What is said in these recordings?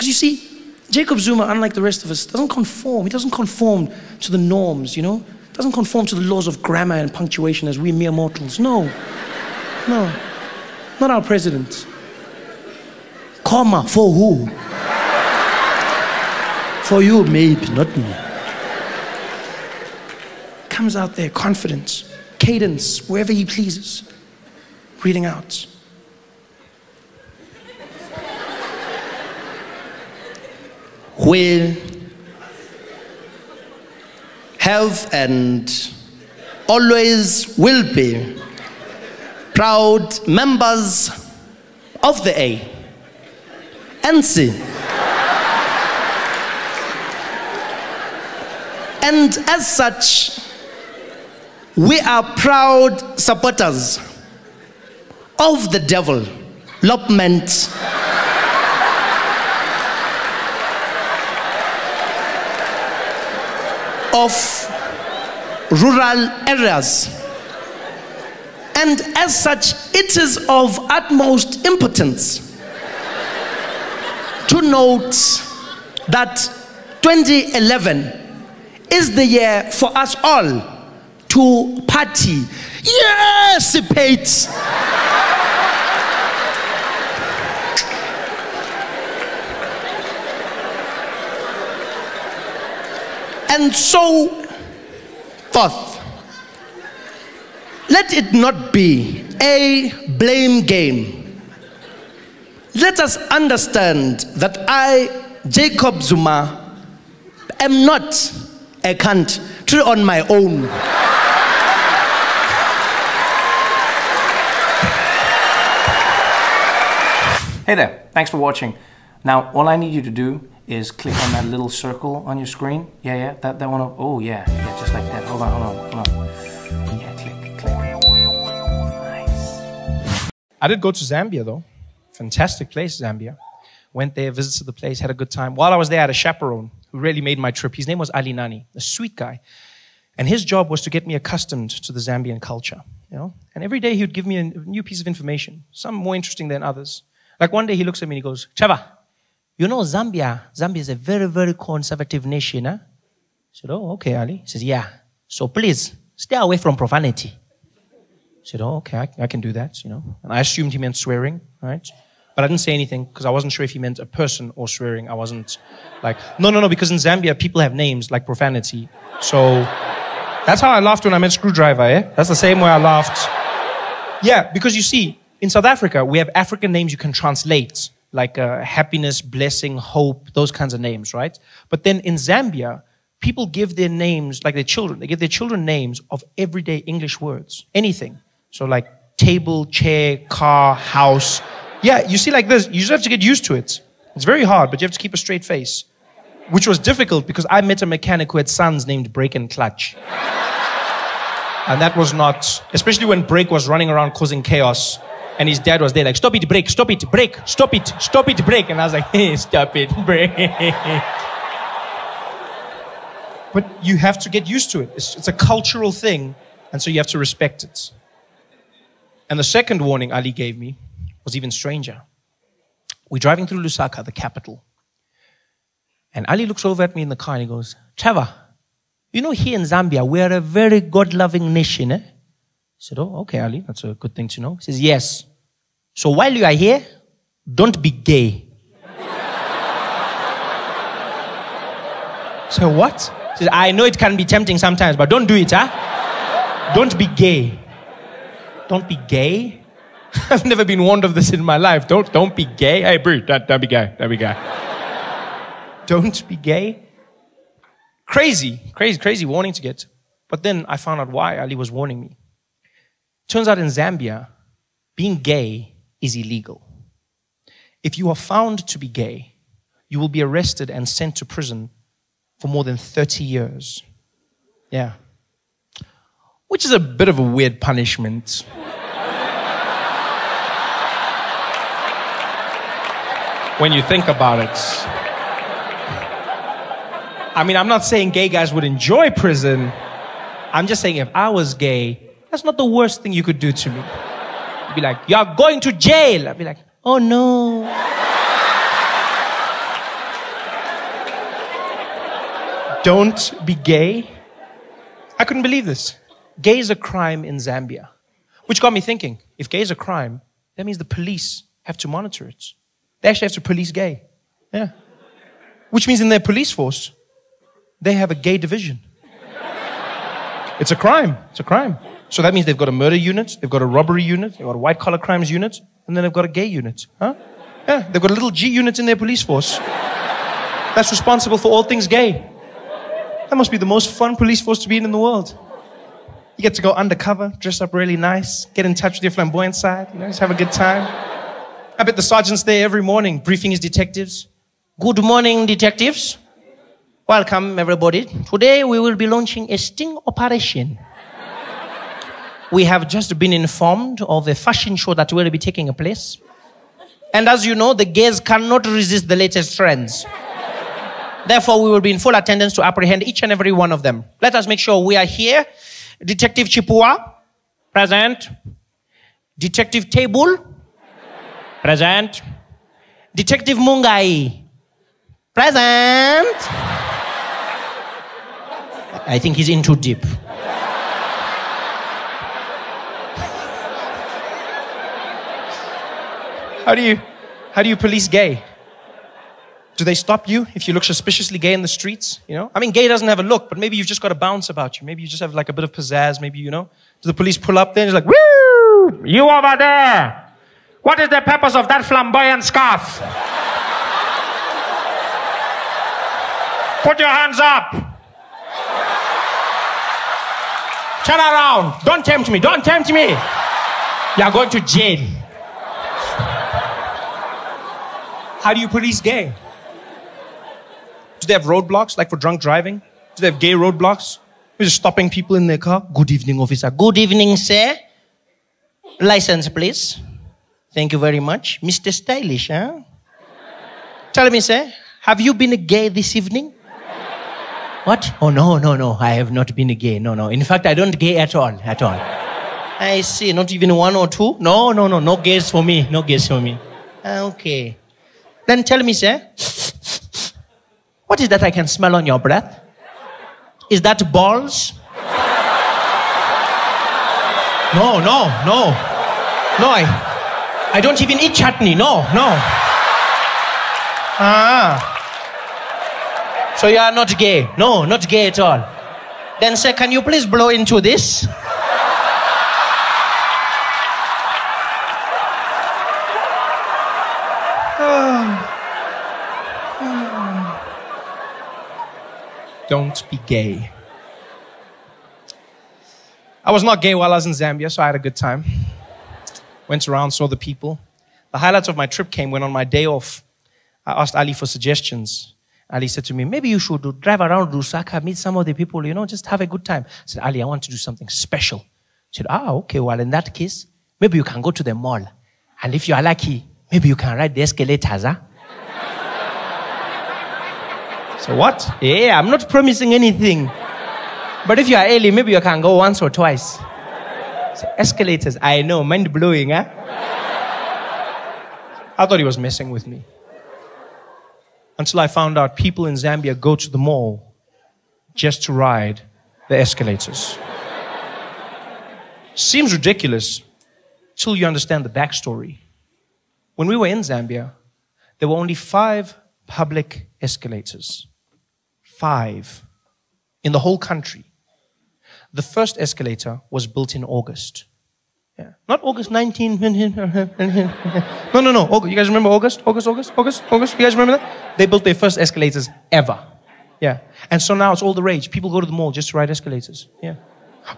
you see, Jacob Zuma, unlike the rest of us, doesn't conform. He doesn't conform to the norms, you know? Doesn't conform to the laws of grammar and punctuation as we mere mortals. No. No. Not our president. Comma, for who? For you, maybe, not me. Comes out there, confident, cadence, wherever he pleases, reading out. We have and always will be proud members of the ANC. And as such, we are proud supporters of the development of rural areas. And as such, it is of utmost importance to note that 2011 is the year for us all to party. Yes, participate. And so forth. Let it not be a blame game. Let us understand that I, Jacob Zuma, am not a country on my own. Hey there, thanks for watching. Now, all I need you to do is click on that little circle on your screen. Yeah, that one. Oh, yeah, just like that. Hold on. Yeah, click. Nice. I did go to Zambia, though. Fantastic place, Zambia. Went there, visited the place, had a good time. While I was there, I had a chaperone who really made my trip. His name was Ali Nani, a sweet guy. And his job was to get me accustomed to the Zambian culture, you know? And every day he would give me a new piece of information, some more interesting than others. Like one day he looks at me and he goes, Trevor, you know Zambia is a very, very conservative nation, huh? I said, oh, okay, Ali. He says, yeah. So please, stay away from profanity. I said, oh, okay, I can do that, you know. And I assumed he meant swearing, right? But I didn't say anything because I wasn't sure if he meant a person or swearing. I wasn't like, no, because in Zambia, people have names like profanity. So that's how I laughed when I meant screwdriver, eh? That's the same way I laughed. Yeah, because you see, in South Africa, we have African names you can translate, like happiness, blessing, hope, those kinds of names, right? But then in Zambia, people give their names, like their children, they give their children names of everyday English words, anything. So like table, chair, car, house. Yeah, you see like this, you just have to get used to it. It's very hard, but you have to keep a straight face. Which was difficult because I met a mechanic who had sons named Brake and Clutch. And that was not, especially when Brake was running around causing chaos. And his dad was there like, stop it, brake, stop it, brake, stop it, brake. And I was like, hey, stop it, brake. But you have to get used to it. It's a cultural thing. And so you have to respect it. And the second warning Ali gave me was even stranger. We're driving through Lusaka, the capital. And Ali looks over at me in the car and he goes, Trevor, you know here in Zambia, we're a very God-loving nation, eh? I said, oh, okay, Ali, that's a good thing to know. He says, yes. So while you are here, don't be gay. So what? He says, I know it can be tempting sometimes, but don't do it, huh? Don't be gay. Don't be gay? I've never been warned of this in my life. Don't be gay. Hey, bro, don't be gay. Don't be gay. Don't be gay. Crazy warning to get. But then I found out why Ali was warning me. Turns out in Zambia, being gay is illegal. If you are found to be gay, you will be arrested and sent to prison for more than 30 years. Yeah. Which is a bit of a weird punishment. When you think about it. I mean, I'm not saying gay guys would enjoy prison. I'm just saying if I was gay, that's not the worst thing you could do to me. You'd be like, you're going to jail. I'd be like, oh no. Don't be gay. I couldn't believe this. Gay is a crime in Zambia. Which got me thinking, if gay is a crime, that means the police have to monitor it. They actually have to police gay. Yeah. Which means in their police force, they have a gay division. It's a crime. It's a crime. So that means they've got a murder unit, they've got a robbery unit, they've got a white collar crimes unit, and then they've got a gay unit. Huh? Yeah, they've got a little G unit in their police force that's responsible for all things gay. That must be the most fun police force to be in the world. You get to go undercover, dress up really nice, get in touch with your flamboyant side, just have a good time. I bet the sergeant's there every morning briefing his detectives. Good morning, detectives. Welcome, everybody. Today we will be launching a sting operation. We have just been informed of a fashion show that will be taking place. And as you know, the gays cannot resist the latest trends. Therefore, we will be in full attendance to apprehend each and every one of them. Let us make sure we are here. Detective Chipua, present. Detective Table, present. Detective Mungai, present. I think he's in too deep. How do you police gay? Do they stop you if you look suspiciously gay in the streets? I mean, gay doesn't have a look, but maybe you've just got a bounce about you. Maybe you just have like a bit of pizzazz. Maybe, Do the police pull up there and it's like, woo! You over there! What is the purpose of that flamboyant scarf? Put your hands up! Turn around! Don't tempt me! Don't tempt me! You're going to jail. How do you police gay? Do they have roadblocks, like for drunk driving? Do they have gay roadblocks? They're just stopping people in their car. Good evening, officer. Good evening, sir. License, please. Thank you very much. Mr. Stylish, huh? Tell me, sir, have you been gay this evening? What? Oh, no. I have not been gay. No. In fact, I don't gay at all. I see. Not even one or two? No. No gays for me. No gays for me. Okay. Then tell me, sir, what is that I can smell on your breath? Is that balls? No, I don't even eat chutney. No. So you are not gay? No, not gay at all. Then, sir, can you please blow into this? Don't be gay. I was not gay while I was in Zambia, so I had a good time. Went around, saw the people. The highlights of my trip came when on my day off, I asked Ali for suggestions. Ali said to me, maybe you should drive around Lusaka, meet some of the people, just have a good time. I said, Ali, I want to do something special. He said, okay, well, in that case, maybe you can go to the mall. And if you are lucky, maybe you can ride the escalators, huh? So what? Yeah, I'm not promising anything. But if you are early, maybe you can go once or twice. So escalators, I know, mind-blowing, huh? I thought he was messing with me. Until I found out people in Zambia go to the mall just to ride the escalators. Seems ridiculous till you understand the backstory. When we were in Zambia, there were only 5 public escalators. 5 in the whole country. The first escalator was built in August. Yeah. Not August 19. No. You guys remember August? August? You guys remember that? They built their first escalators ever. Yeah. And so now it's all the rage. People go to the mall just to ride escalators. Yeah.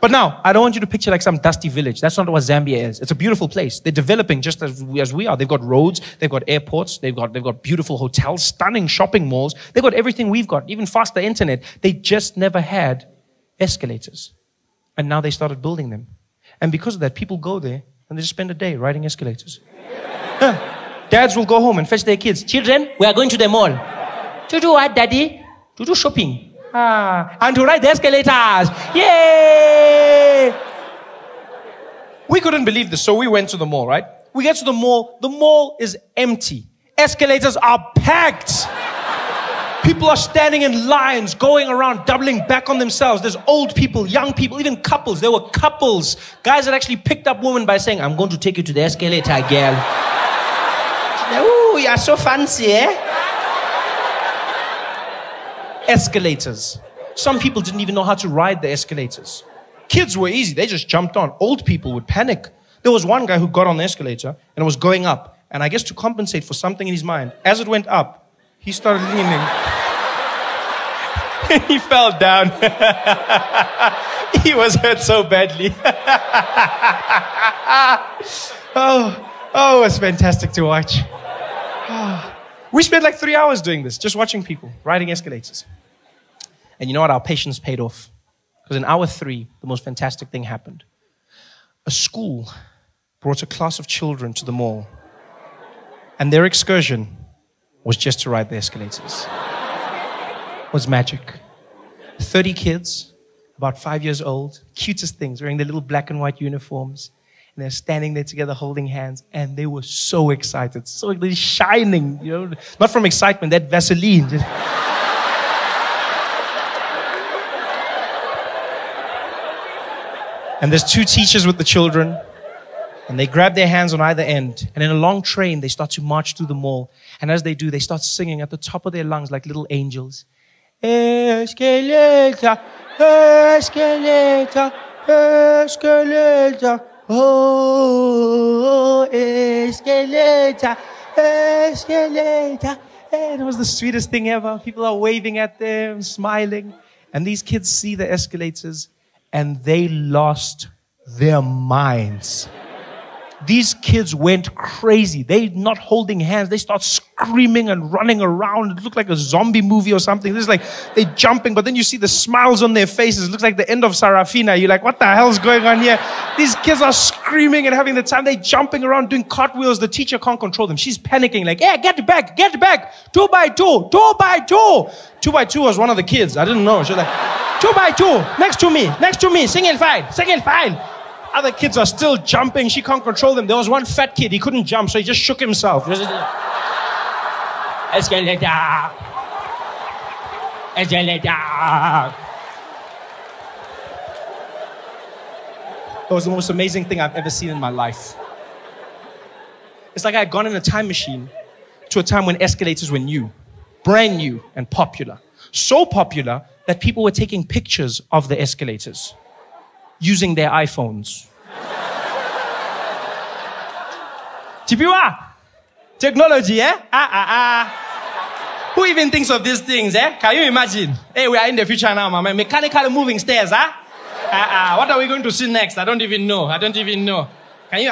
But now, I don't want you to picture like some dusty village. That's not what Zambia is. It's a beautiful place. They're developing just as we are. They've got roads, they've got airports, they've got beautiful hotels, stunning shopping malls. They've got everything we've got, even faster internet. They just never had escalators. And now they started building them. And because of that, people go there and they just spend a day riding escalators. Dads will go home and fetch their kids. Children, we are going to the mall. To do what, Daddy? To do shopping. And to ride the escalators. Yay! We couldn't believe this, so we went to the mall, right? We get to the mall is empty. Escalators are packed. People are standing in lines, going around, doubling back on themselves. There's old people, young people, even couples. There were couples, guys that actually picked up women by saying, I'm going to take you to the escalator, girl. Ooh, you're so fancy, eh? Escalators. Some people didn't even know how to ride the escalators. Kids were easy. They just jumped on. Old people would panic. There was one guy who got on the escalator and it was going up. And I guess to compensate for something in his mind, as it went up, he started leaning. He fell down. He was hurt so badly. Oh, it was fantastic to watch. We spent like 3 hours doing this, just watching people riding escalators. And you know what? Our patience paid off. Because in hour 3, the most fantastic thing happened. A school brought a class of children to the mall. And their excursion was just to ride the escalators. It was magic. 30 kids, about 5 years old, cutest things, wearing their little black and white uniforms. And they're standing there together holding hands. And they were so excited, so they're shining, you know, not from excitement, that Vaseline. And there's 2 teachers with the children. And they grab their hands on either end. And in a long train, they start to march through the mall. And as they do, they start singing at the top of their lungs like little angels. Escalator, escalator, escalator. Oh, escalator, escalator. And it was the sweetest thing ever. People are waving at them, smiling. And these kids see the escalators and they lost their minds. These kids went crazy. They're not holding hands. They start screaming and running around. It looked like a zombie movie or something. This is like they're jumping, but then you see the smiles on their faces. It looks like the end of Sarafina. You're like, what the hell's going on here? These kids are screaming and having the time. They're jumping around, doing cartwheels. The teacher can't control them. She's panicking like, yeah, get back, get back. 2 by 2, 2 by 2. 2 by 2 was one of the kids. I didn't know. She was like, 2 by 2, next to me, single file. Other kids are still jumping. She can't control them. There was one fat kid. He couldn't jump, so he just shook himself. Escalator. Escalator. It was the most amazing thing I've ever seen in my life. It's like I had gone in a time machine to a time when escalators were new, brand new and popular. So popular that people were taking pictures of the escalators using their iPhones. Chipiwa! Technology, eh? Who even thinks of these things, eh? Can you imagine? Hey, we are in the future now, man. Mechanical moving stairs, huh? What are we going to see next? I don't even know. I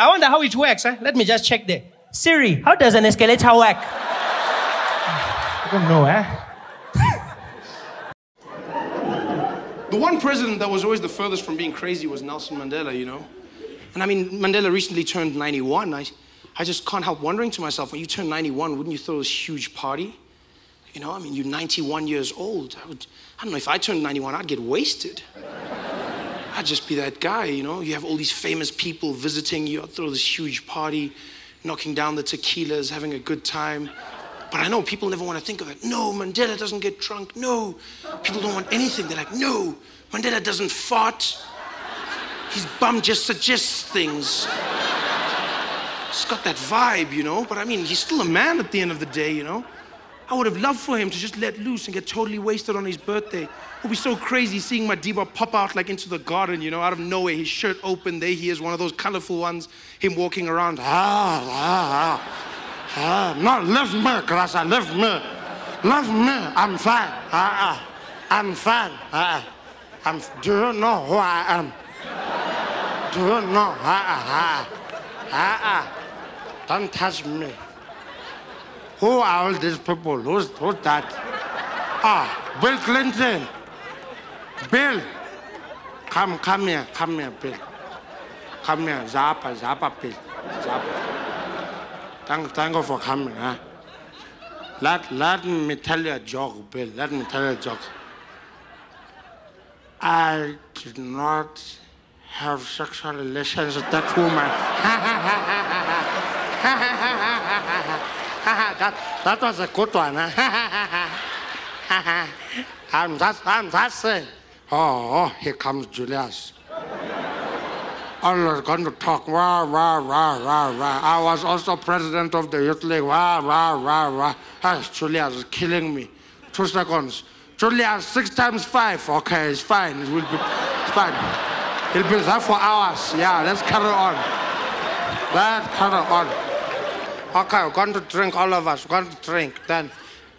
wonder how it works, eh? Let me just check there. Siri, how does an escalator work? I don't know, eh? The one president that was always the furthest from being crazy was Nelson Mandela, you know? And I mean, Mandela recently turned 91. I just can't help wondering to myself, when you turn 91, wouldn't you throw this huge party? You know, I mean, you're 91 years old. I don't know, if I turned 91, I'd get wasted. I'd just be that guy, you know? You have all these famous people visiting you. I'd throw this huge party, knocking down the tequilas, having a good time. But I know people never want to think of it. No, Mandela doesn't get drunk. No. People don't want anything. They're like, no, Mandela doesn't fart. His bum just suggests things. It's got that vibe, you know? But I mean, he's still a man at the end of the day, you know? I would have loved for him to just let loose and get totally wasted on his birthday. It would be so crazy seeing Madiba pop out like into the garden, you know, out of nowhere, his shirt open. There he is, one of those colorful ones, him walking around. No, leave me, Grasa, leave me. Leave me, I'm fine. I'm fine. Do you know who I am? Do you know? Don't touch me. Who are all these people? Who's that? Bill Clinton. Bill. Come here, Bill. Come here, Zappa, Bill. Zappa. Thank you for coming, huh? Let me tell you a joke, Bill. Let me tell you a joke. I did not have sexual relations with that woman. That was a good one, huh? I'm just saying. Oh, here comes Julius. Always going to talk, rah, rah, rah, rah, rah. I was also president of the youth league, rah, rah, rah, rah. Ah, Julius is killing me. 2 seconds. Julius, 6 times 5. Okay, it's fine. It's fine. He'll be there for hours. Yeah, let's carry on. Let's carry on. Okay, we're going to drink, all of us. We're going to drink then.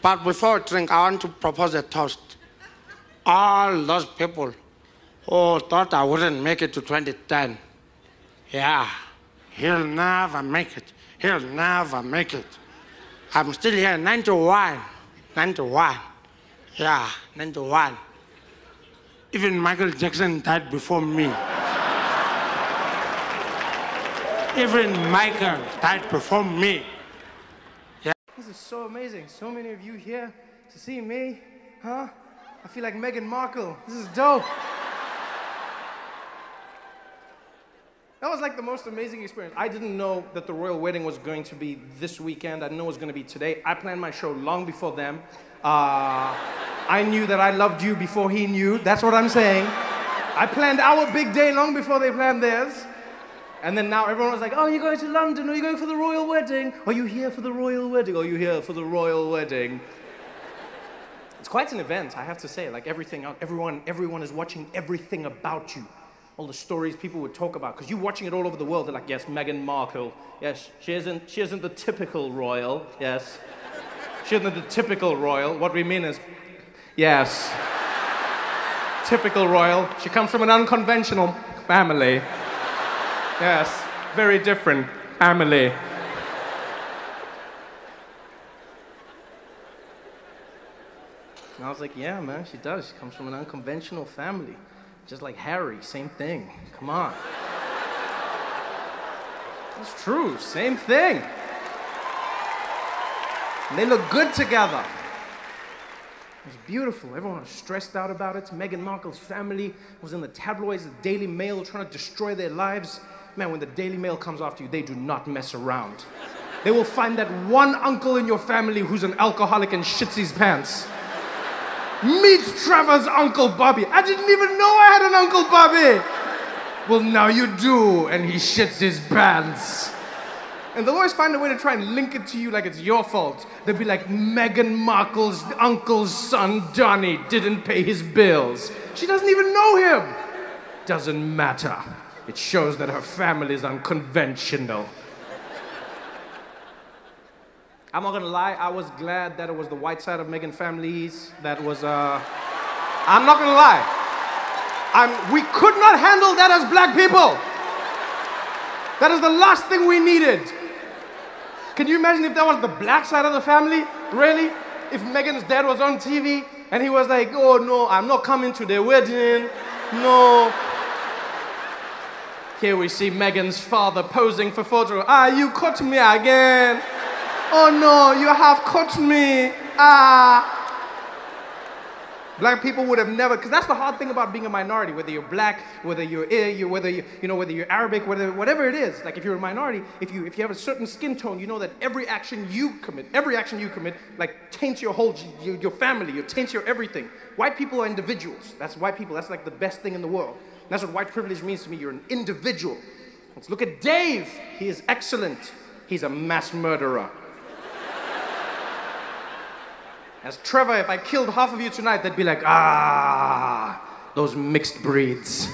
But before we drink, I want to propose a toast. All those people who thought I wouldn't make it to 2010. Yeah, he'll never make it. He'll never make it. I'm still here, 91. 91. Yeah, 91. Even Michael Jackson died before me. Even Michael died before me. Yeah. This is so amazing. So many of you here to see me, huh? I feel like Meghan Markle. This is dope. That was like the most amazing experience. I didn't know that the royal wedding was going to be this weekend. I didn't know it was going to be today. I planned my show long before them. I knew that I loved you before he knew. That's what I'm saying. I planned our big day long before they planned theirs. And then now everyone was like, oh, you're going to London? Are you going for the royal wedding? Are you here for the royal wedding? Are you here for the royal wedding? It's quite an event, I have to say. Like everyone is watching everything about you. All the stories people would talk about, because you're watching it all over the world. They're like, yes, Meghan Markle. Yes, she isn't the typical royal. Yes, she isn't the typical royal. What we mean is, yes, typical royal. She comes from an unconventional family. Yes, very different family. And I was like, yeah, man, she does. She comes from an unconventional family. Just like Harry, same thing. Come on. It's true, same thing. And they look good together. It was beautiful. Everyone was stressed out about it. Meghan Markle's family was in the tabloids, the Daily Mail, trying to destroy their lives. Man, when the Daily Mail comes after you, they do not mess around. They will find that one uncle in your family who's an alcoholic and shits his pants. Meet Trevor's Uncle Bobby. I didn't even know I had an Uncle Bobby. Well, now you do, and he shits his pants. And they'll always find a way to try and link it to you like it's your fault. They'll be like, Meghan Markle's uncle's son, Donnie, didn't pay his bills. She doesn't even know him. Doesn't matter. It shows that her family is unconventional. I'm not gonna lie, I was glad that it was the white side of Meghan families that was, I'm not gonna lie. We could not handle that as black people. That is the last thing we needed. Can you imagine if that was the black side of the family? Really? If Meghan's dad was on TV and he was like, oh no, I'm not coming to their wedding, no. Here we see Meghan's father posing for photo. Ah, you caught me again. Oh no, you have caught me. Ah. Black people would have never, because that's the hard thing about being a minority, whether you're black, whether you're whether you're Arabic, whatever it is. Like if you're a minority, if you have a certain skin tone, you know that every action you commit, like taints your whole, your family, it taints your everything. White people are individuals. That's white people. That's like the best thing in the world. That's what white privilege means to me. You're an individual. Let's look at Dave. He is excellent. He's a mass murderer. As Trevor, if I killed half of you tonight, they'd be like, ah, those mixed breeds.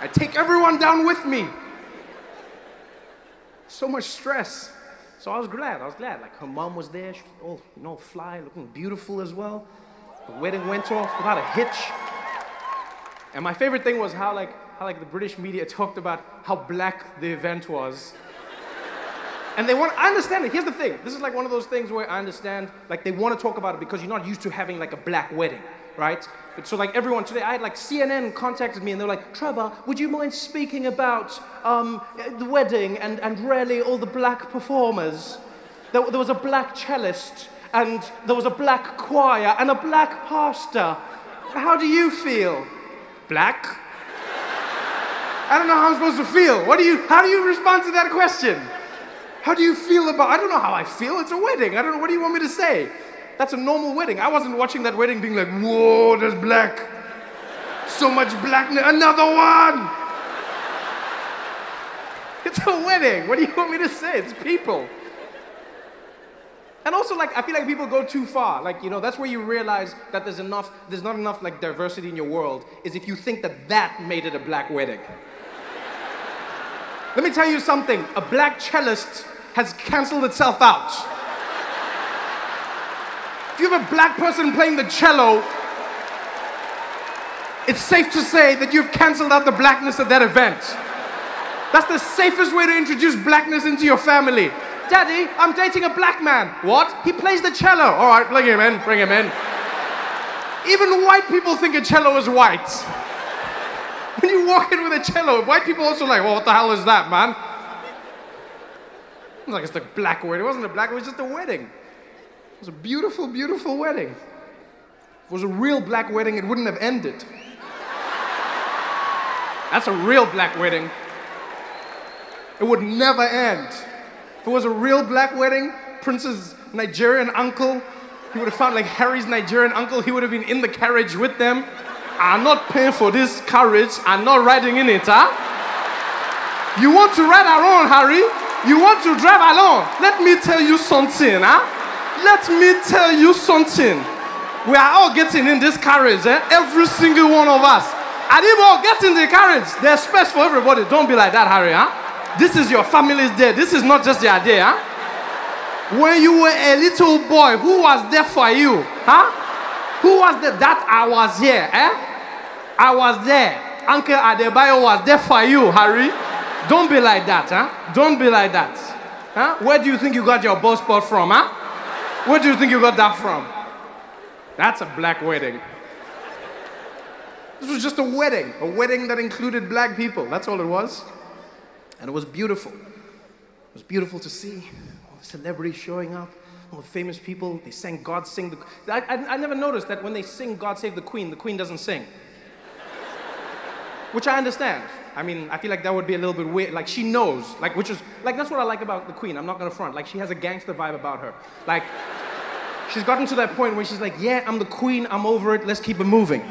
I take everyone down with me. So much stress. So I was glad. Like her mom was there. She was all, fly, looking beautiful as well. The wedding went off without a hitch. And my favorite thing was how the British media talked about how black the event was. And I understand it. Here's the thing. This is like one of those things where I understand, like they want to talk about it because you're not used to having like a black wedding, right? But so like everyone today, I had like CNN contacted me and they're like, Trevor, would you mind speaking about the wedding and really all the black performers? There was a black cellist and there was a black choir and a black pastor. How do you feel? Black? I don't know how I'm supposed to feel. How do you respond to that question? How do you feel about, I don't know how I feel, it's a wedding. I don't know, what do you want me to say? That's a normal wedding. I wasn't watching that wedding being like, whoa, there's black. So much blackness. Another one. It's a wedding. What do you want me to say? It's people. And also, like, I feel like people go too far. Like, you know, that's where you realize that there's not enough, like, diversity in your world, is if you think that that made it a black wedding. Let me tell you something. A black cellist has canceled itself out. If you have a black person playing the cello, it's safe to say that you've canceled out the blackness at that event. That's the safest way to introduce blackness into your family. Daddy, I'm dating a black man. What? He plays the cello. All right, bring him in, bring him in. Even white people think a cello is white. When you walk in with a cello, white people also like, well, what the hell is that, man? It was like, it's the black wedding. It wasn't a black, it was just a wedding. It was a beautiful, beautiful wedding. If it was a real black wedding, it wouldn't have ended. That's a real black wedding. It would never end. If it was a real black wedding, Prince's Nigerian uncle, he would have found like Harry's Nigerian uncle, he would have been in the carriage with them. I'm not paying for this carriage, I'm not riding in it, huh? You want to ride alone, Harry? You want to drive alone? Let me tell you something, huh? Let me tell you something. We are all getting in this carriage, eh? Every single one of us. And if we all get in the carriage, there's space for everybody. Don't be like that, Harry, huh? This is your family's day. This is not just your day, huh? When you were a little boy, who was there for you, huh? Who was there? That I was here, eh? I was there. Uncle Adebayo was there for you, Harry. Don't be like that, huh? Don't be like that. Huh? Where do you think you got your bow spot from, huh? Where do you think you got that from? That's a black wedding. This was just a wedding that included black people. That's all it was. And it was beautiful. It was beautiful to see all the celebrities showing up, all the famous people. They sang God Sing the... I never noticed that when they sing God Save the Queen doesn't sing. Which I understand. I mean, I feel like that would be a little bit weird. Like, she knows. Like, which is... Like, that's what I like about the Queen. I'm not gonna front. Like, she has a gangster vibe about her. Like, she's gotten to that point where she's like, yeah, I'm the Queen, I'm over it, let's keep it moving.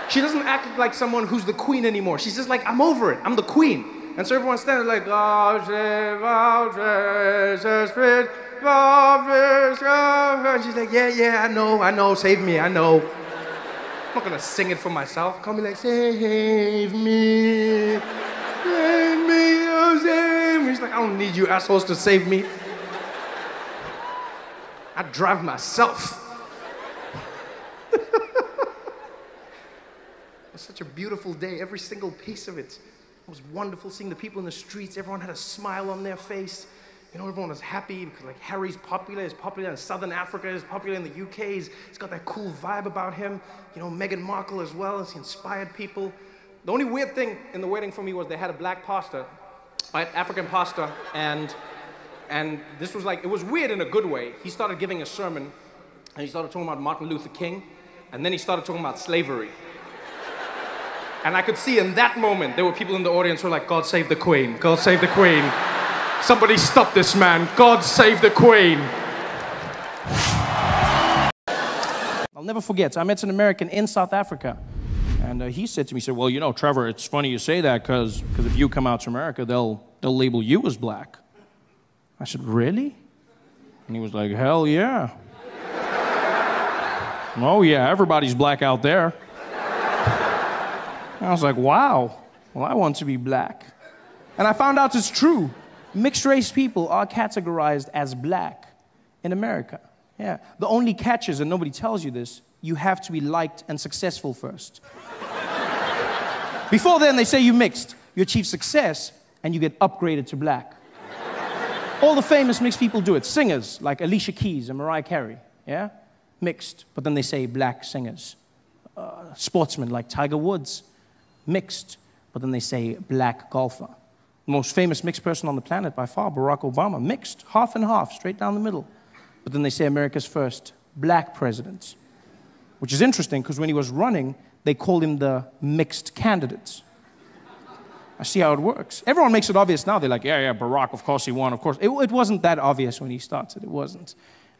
She doesn't act like someone who's the Queen anymore. She's just like, I'm over it, I'm the Queen. And so everyone's standing like, God save our precious spirit, and she's like, yeah, I know, save me, I know. I'm not gonna sing it for myself. Can't be like, save me, oh, save me. She's like, I don't need you assholes to save me. I drive myself. It was such a beautiful day, every single piece of it. It was wonderful seeing the people in the streets. Everyone had a smile on their face. You know, everyone was happy because, like, Harry's popular. He's popular in Southern Africa. He's popular in the UK. He's got that cool vibe about him. You know, Meghan Markle as well, as he inspired people. The only weird thing in the wedding for me was they had a black pastor, right, African pastor, and this was like, it was weird in a good way. He started giving a sermon, and he started talking about Martin Luther King, and then he started talking about slavery. And I could see in that moment, there were people in the audience who were like, God save the Queen, God save the Queen. Somebody stop this man, God save the Queen. I'll never forget, I met an American in South Africa. And he said to me, he said, well, you know, Trevor, it's funny you say that because if you come out to America, they'll label you as black. I said, really? And he was like, hell yeah. Oh yeah, everybody's black out there. And I was like, wow, well, I want to be black. And I found out it's true. Mixed race people are categorized as black in America. Yeah. The only catch is, and nobody tells you this, you have to be liked and successful first. Before then, they say you mixed. You achieve success, and you get upgraded to black. All the famous mixed people do it. Singers, like Alicia Keys and Mariah Carey, yeah? Mixed, but then they say black singers. Sportsmen, like Tiger Woods, mixed, but then they say black golfer. The most famous mixed person on the planet by far, Barack Obama, mixed, half and half, straight down the middle. But then they say America's first black president, which is interesting because when he was running, they called him the mixed candidate. I see how it works. Everyone makes it obvious now. They're like, yeah, Barack, of course he won, of course. It wasn't that obvious when he started. It wasn't.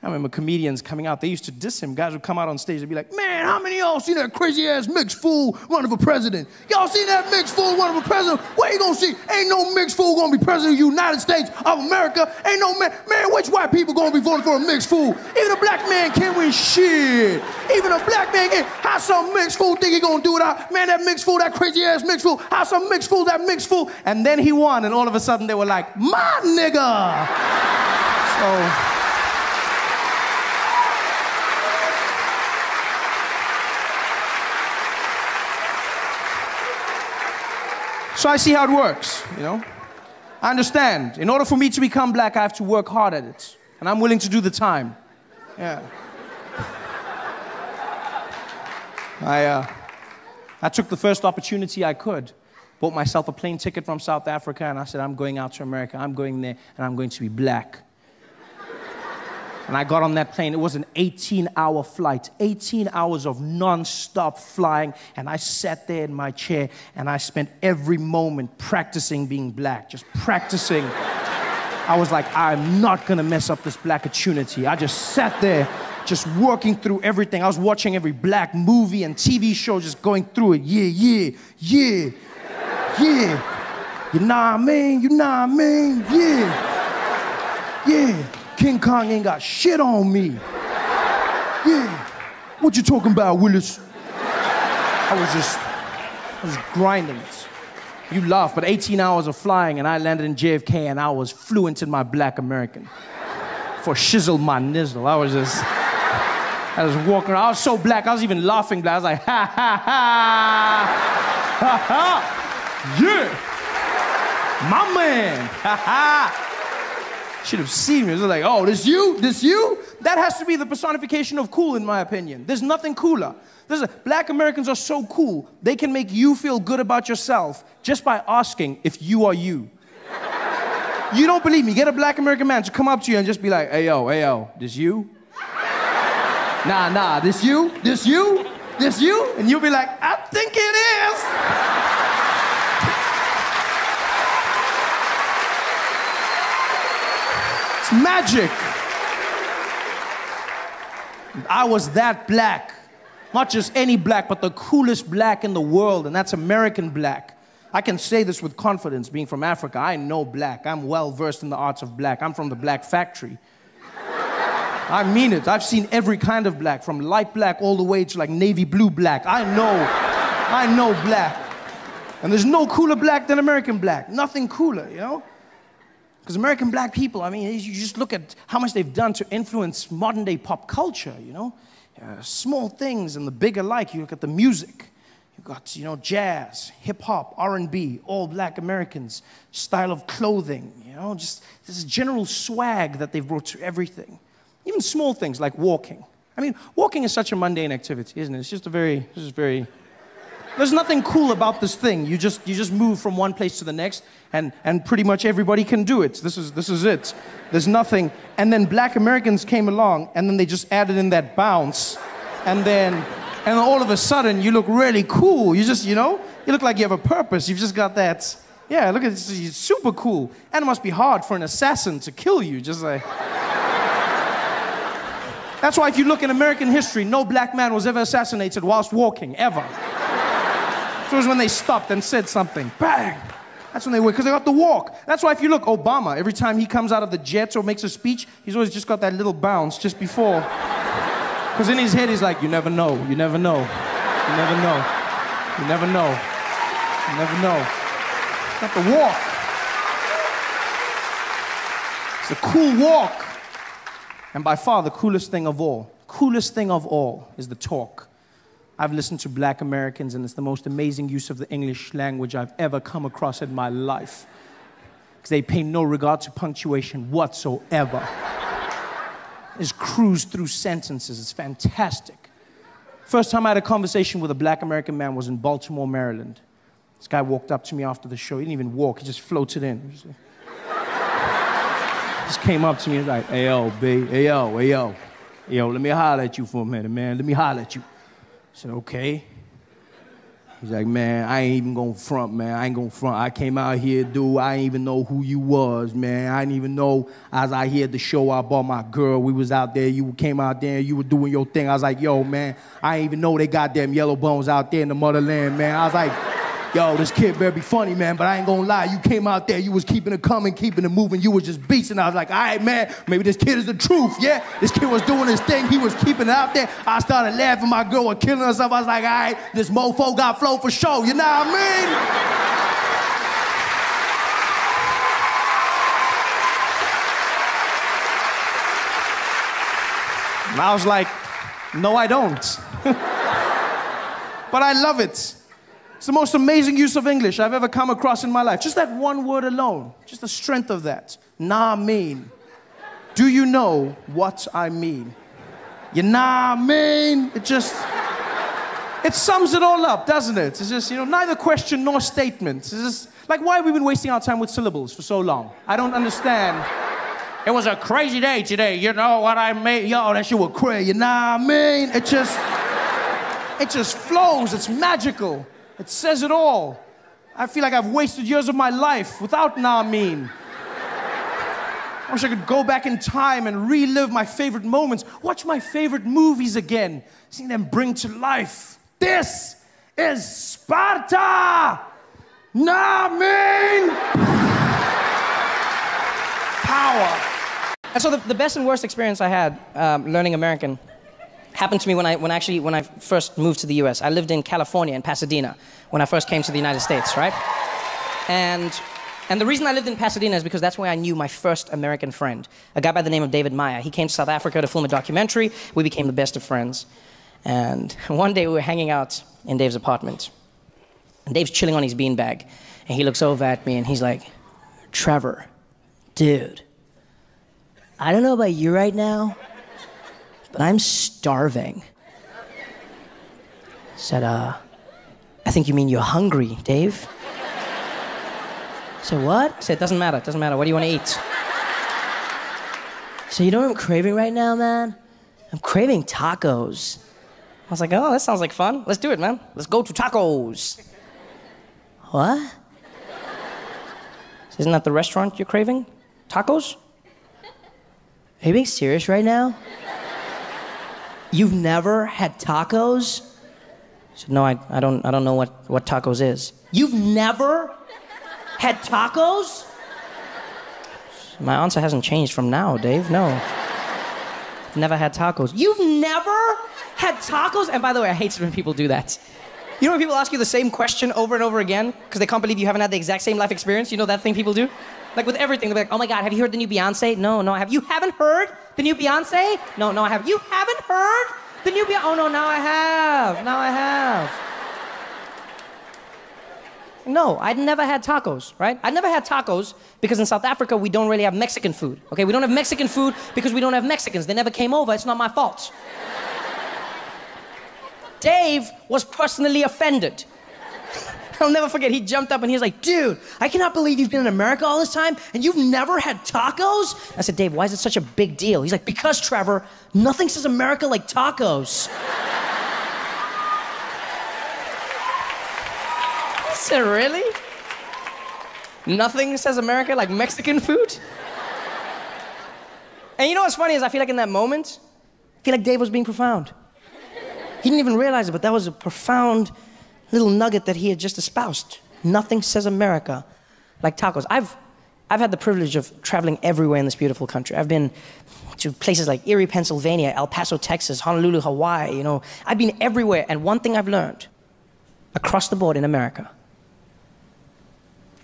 I remember comedians coming out. They used to diss him. Guys would come out on stage and be like, man, how many of y'all seen that crazy-ass mixed fool running for president? Y'all seen that mixed fool running for president? Where you gonna see? Ain't no mixed fool gonna be president of the United States of America. Ain't no man, which white people gonna be voting for a mixed fool? Even a black man can't win shit. Even a black man can't. How some mixed fool think he gonna do it out? Man, that mixed fool, that crazy-ass mixed fool. How some mixed fool, that mixed fool? And then he won, and all of a sudden they were like, my nigga. So I see how it works, you know? I understand. In order for me to become black, I have to work hard at it. And I'm willing to do the time. Yeah. I took the first opportunity I could. Bought myself a plane ticket from South Africa, and I said, I'm going out to America. I'm going there, and I'm going to be black. And I got on that plane. It was an 18-hour flight, 18 hours of non-stop flying. And I sat there in my chair, and I spent every moment practicing being black, just practicing. I was like, I'm not going to mess up this black opportunity. I just sat there, just working through everything. I was watching every black movie and TV show, just going through it. Yeah. You know what I mean? Yeah. King Kong ain't got shit on me. Yeah. What you talking about, Willis? I was grinding it. You laugh, but 18 hours of flying, and I landed in JFK, and I was fluent in my black American. For shizzle my nizzle. I was walking around. I was so black, I was even laughing black. I was like, ha, ha, ha. Yeah. My man. Ha, ha. Should have seen me. It was like, oh, this you? That has to be the personification of cool, in my opinion. There's nothing cooler. Black Americans are so cool, they can make you feel good about yourself just by asking if you are you. You don't believe me? Get a black American man to come up to you and just be like, hey, yo, this you? Nah, this you? And you'll be like, I think it is. Magic. I was that black. Not just any black, but the coolest black in the world, and that's American black. I can say this with confidence, being from Africa. I know black. I'm well versed in the arts of black. I'm from the black factory. I mean it. I've seen every kind of black, from light black all the way to like navy blue black. I know black. And there's no cooler black than American black. Nothing cooler, you know? Because American black people, I mean, you just look at how much they've done to influence modern day pop culture, you know? Small things and the big alike. You look at the music. You've got, you know, jazz, hip hop, R&B, all black Americans, style of clothing, you know? Just this general swag that they've brought to everything. Even small things like walking. I mean, walking is such a mundane activity, isn't it? It's just very... There's nothing cool about this thing. You just move from one place to the next, and pretty much everybody can do it. This is it. There's nothing. And then black Americans came along, and then they just added in that bounce, and then all of a sudden you look really cool. You just, you know, you look like you have a purpose. You've just got that. Yeah, look at this. It's super cool. And it must be hard for an assassin to kill you. Just like. That's why if you look in American history, no black man was ever assassinated whilst walking, ever. It was when they stopped and said something. Bang! That's when they were, because they got to walk. That's why if you look, Obama, every time he comes out of the jet or makes a speech, he's always just got that little bounce just before. Because in his head, he's like, you never know. Got to walk. It's a cool walk. And by far, the coolest thing of all is the talk. I've listened to black Americans, and it's the most amazing use of the English language I've ever come across in my life. Because they pay no regard to punctuation whatsoever. They just cruise through sentences. It's fantastic. First time I had a conversation with a black American man was in Baltimore, Maryland. This guy walked up to me after the show. He didn't even walk. He just floated in. Just came up to me and was like, hey, yo, B. Hey, yo, let me holler at you for a minute, man. Let me holler at you. I said, okay. He's like, man, I ain't even gonna front, man. I ain't gonna front. I came out here, dude. I ain't even know who you was, man. I didn't even know. I was out here at the show. I bought my girl. We was out there. You came out there. You were doing your thing. I was like, yo, man, I ain't even know they got them yellow bones out there in the motherland, man. I was like, yo, this kid better be funny, man, but I ain't gonna lie. You came out there. You was keeping it coming, keeping it moving. You was just beasting. I was like, all right, man, maybe this kid is the truth, yeah? This kid was doing his thing. He was keeping it out there. I started laughing. My girl was killing herself. I was like, all right, this mofo got flow for show. You know what I mean? And I was like, no, I don't. But I love it. It's the most amazing use of English I've ever come across in my life. Just that one word alone, just the strength of that. Nah mean. Do you know what I mean? You nah mean? It sums it all up, doesn't it? It's just, neither question nor statement. It's just, like, why have we been wasting our time with syllables for so long? I don't understand. It was a crazy day today, you know what I mean? Yo, that shit was crazy, you know what I mean? It just flows, it's magical. It says it all. I feel like I've wasted years of my life without nah mean. I wish I could go back in time and relive my favorite moments, watch my favorite movies again, seeing them bring to life. This is Sparta! Nah mean! Power. And so the best and worst experience I had learning American happened to me when I first moved to the US. I lived in California, in Pasadena, when I first came to the United States, right? And the reason I lived in Pasadena is because that's where I knew my first American friend, a guy by the name of David Maya. He came to South Africa to film a documentary. We became the best of friends. And one day we were hanging out in Dave's apartment. And Dave's chilling on his beanbag. And he looks over at me and he's like, Trevor, dude, I don't know about you right now, but I'm starving. I said, I think you mean you're hungry, Dave. I said, what? I said, doesn't matter. What do you want to eat? So you know what I'm craving right now, man? I'm craving tacos. I was like, oh, that sounds like fun. Let's do it, man. Let's go to tacos. What? So isn't that the restaurant you're craving? Tacos? Are you being serious right now? You've never had tacos? I said, no, I don't know what tacos is. You've never had tacos? My answer hasn't changed from now, Dave, no. I've never had tacos. You've never had tacos? And by the way, I hate it when people do that. You know when people ask you the same question over and over again because they can't believe you haven't had the exact same life experience? You know that thing people do? Like with everything, they're like, oh my God, have you heard the new Beyonce? No, I have. You haven't heard the new Beyonce? No, I have. You haven't heard the new Beyonce? Oh no, now I have. No, I'd never had tacos, right? I'd never had tacos because in South Africa, we don't really have Mexican food, okay? We don't have Mexican food because we don't have Mexicans. They never came over. It's not my fault. Dave was personally offended. I'll never forget, he jumped up and he was like, dude, I cannot believe you've been in America all this time and you've never had tacos? I said, Dave, why is it such a big deal? He's like, because, Trevor, nothing says America like tacos. I said, really? Nothing says America like Mexican food? And you know what's funny is I feel like in that moment, I feel like Dave was being profound. He didn't even realize it, but that was a profound little nugget that he had just espoused. Nothing says America like tacos. I've had the privilege of traveling everywhere in this beautiful country. I've been to places like Erie, Pennsylvania, El Paso, Texas, Honolulu, Hawaii, I've been everywhere, and one thing I've learned across the board in America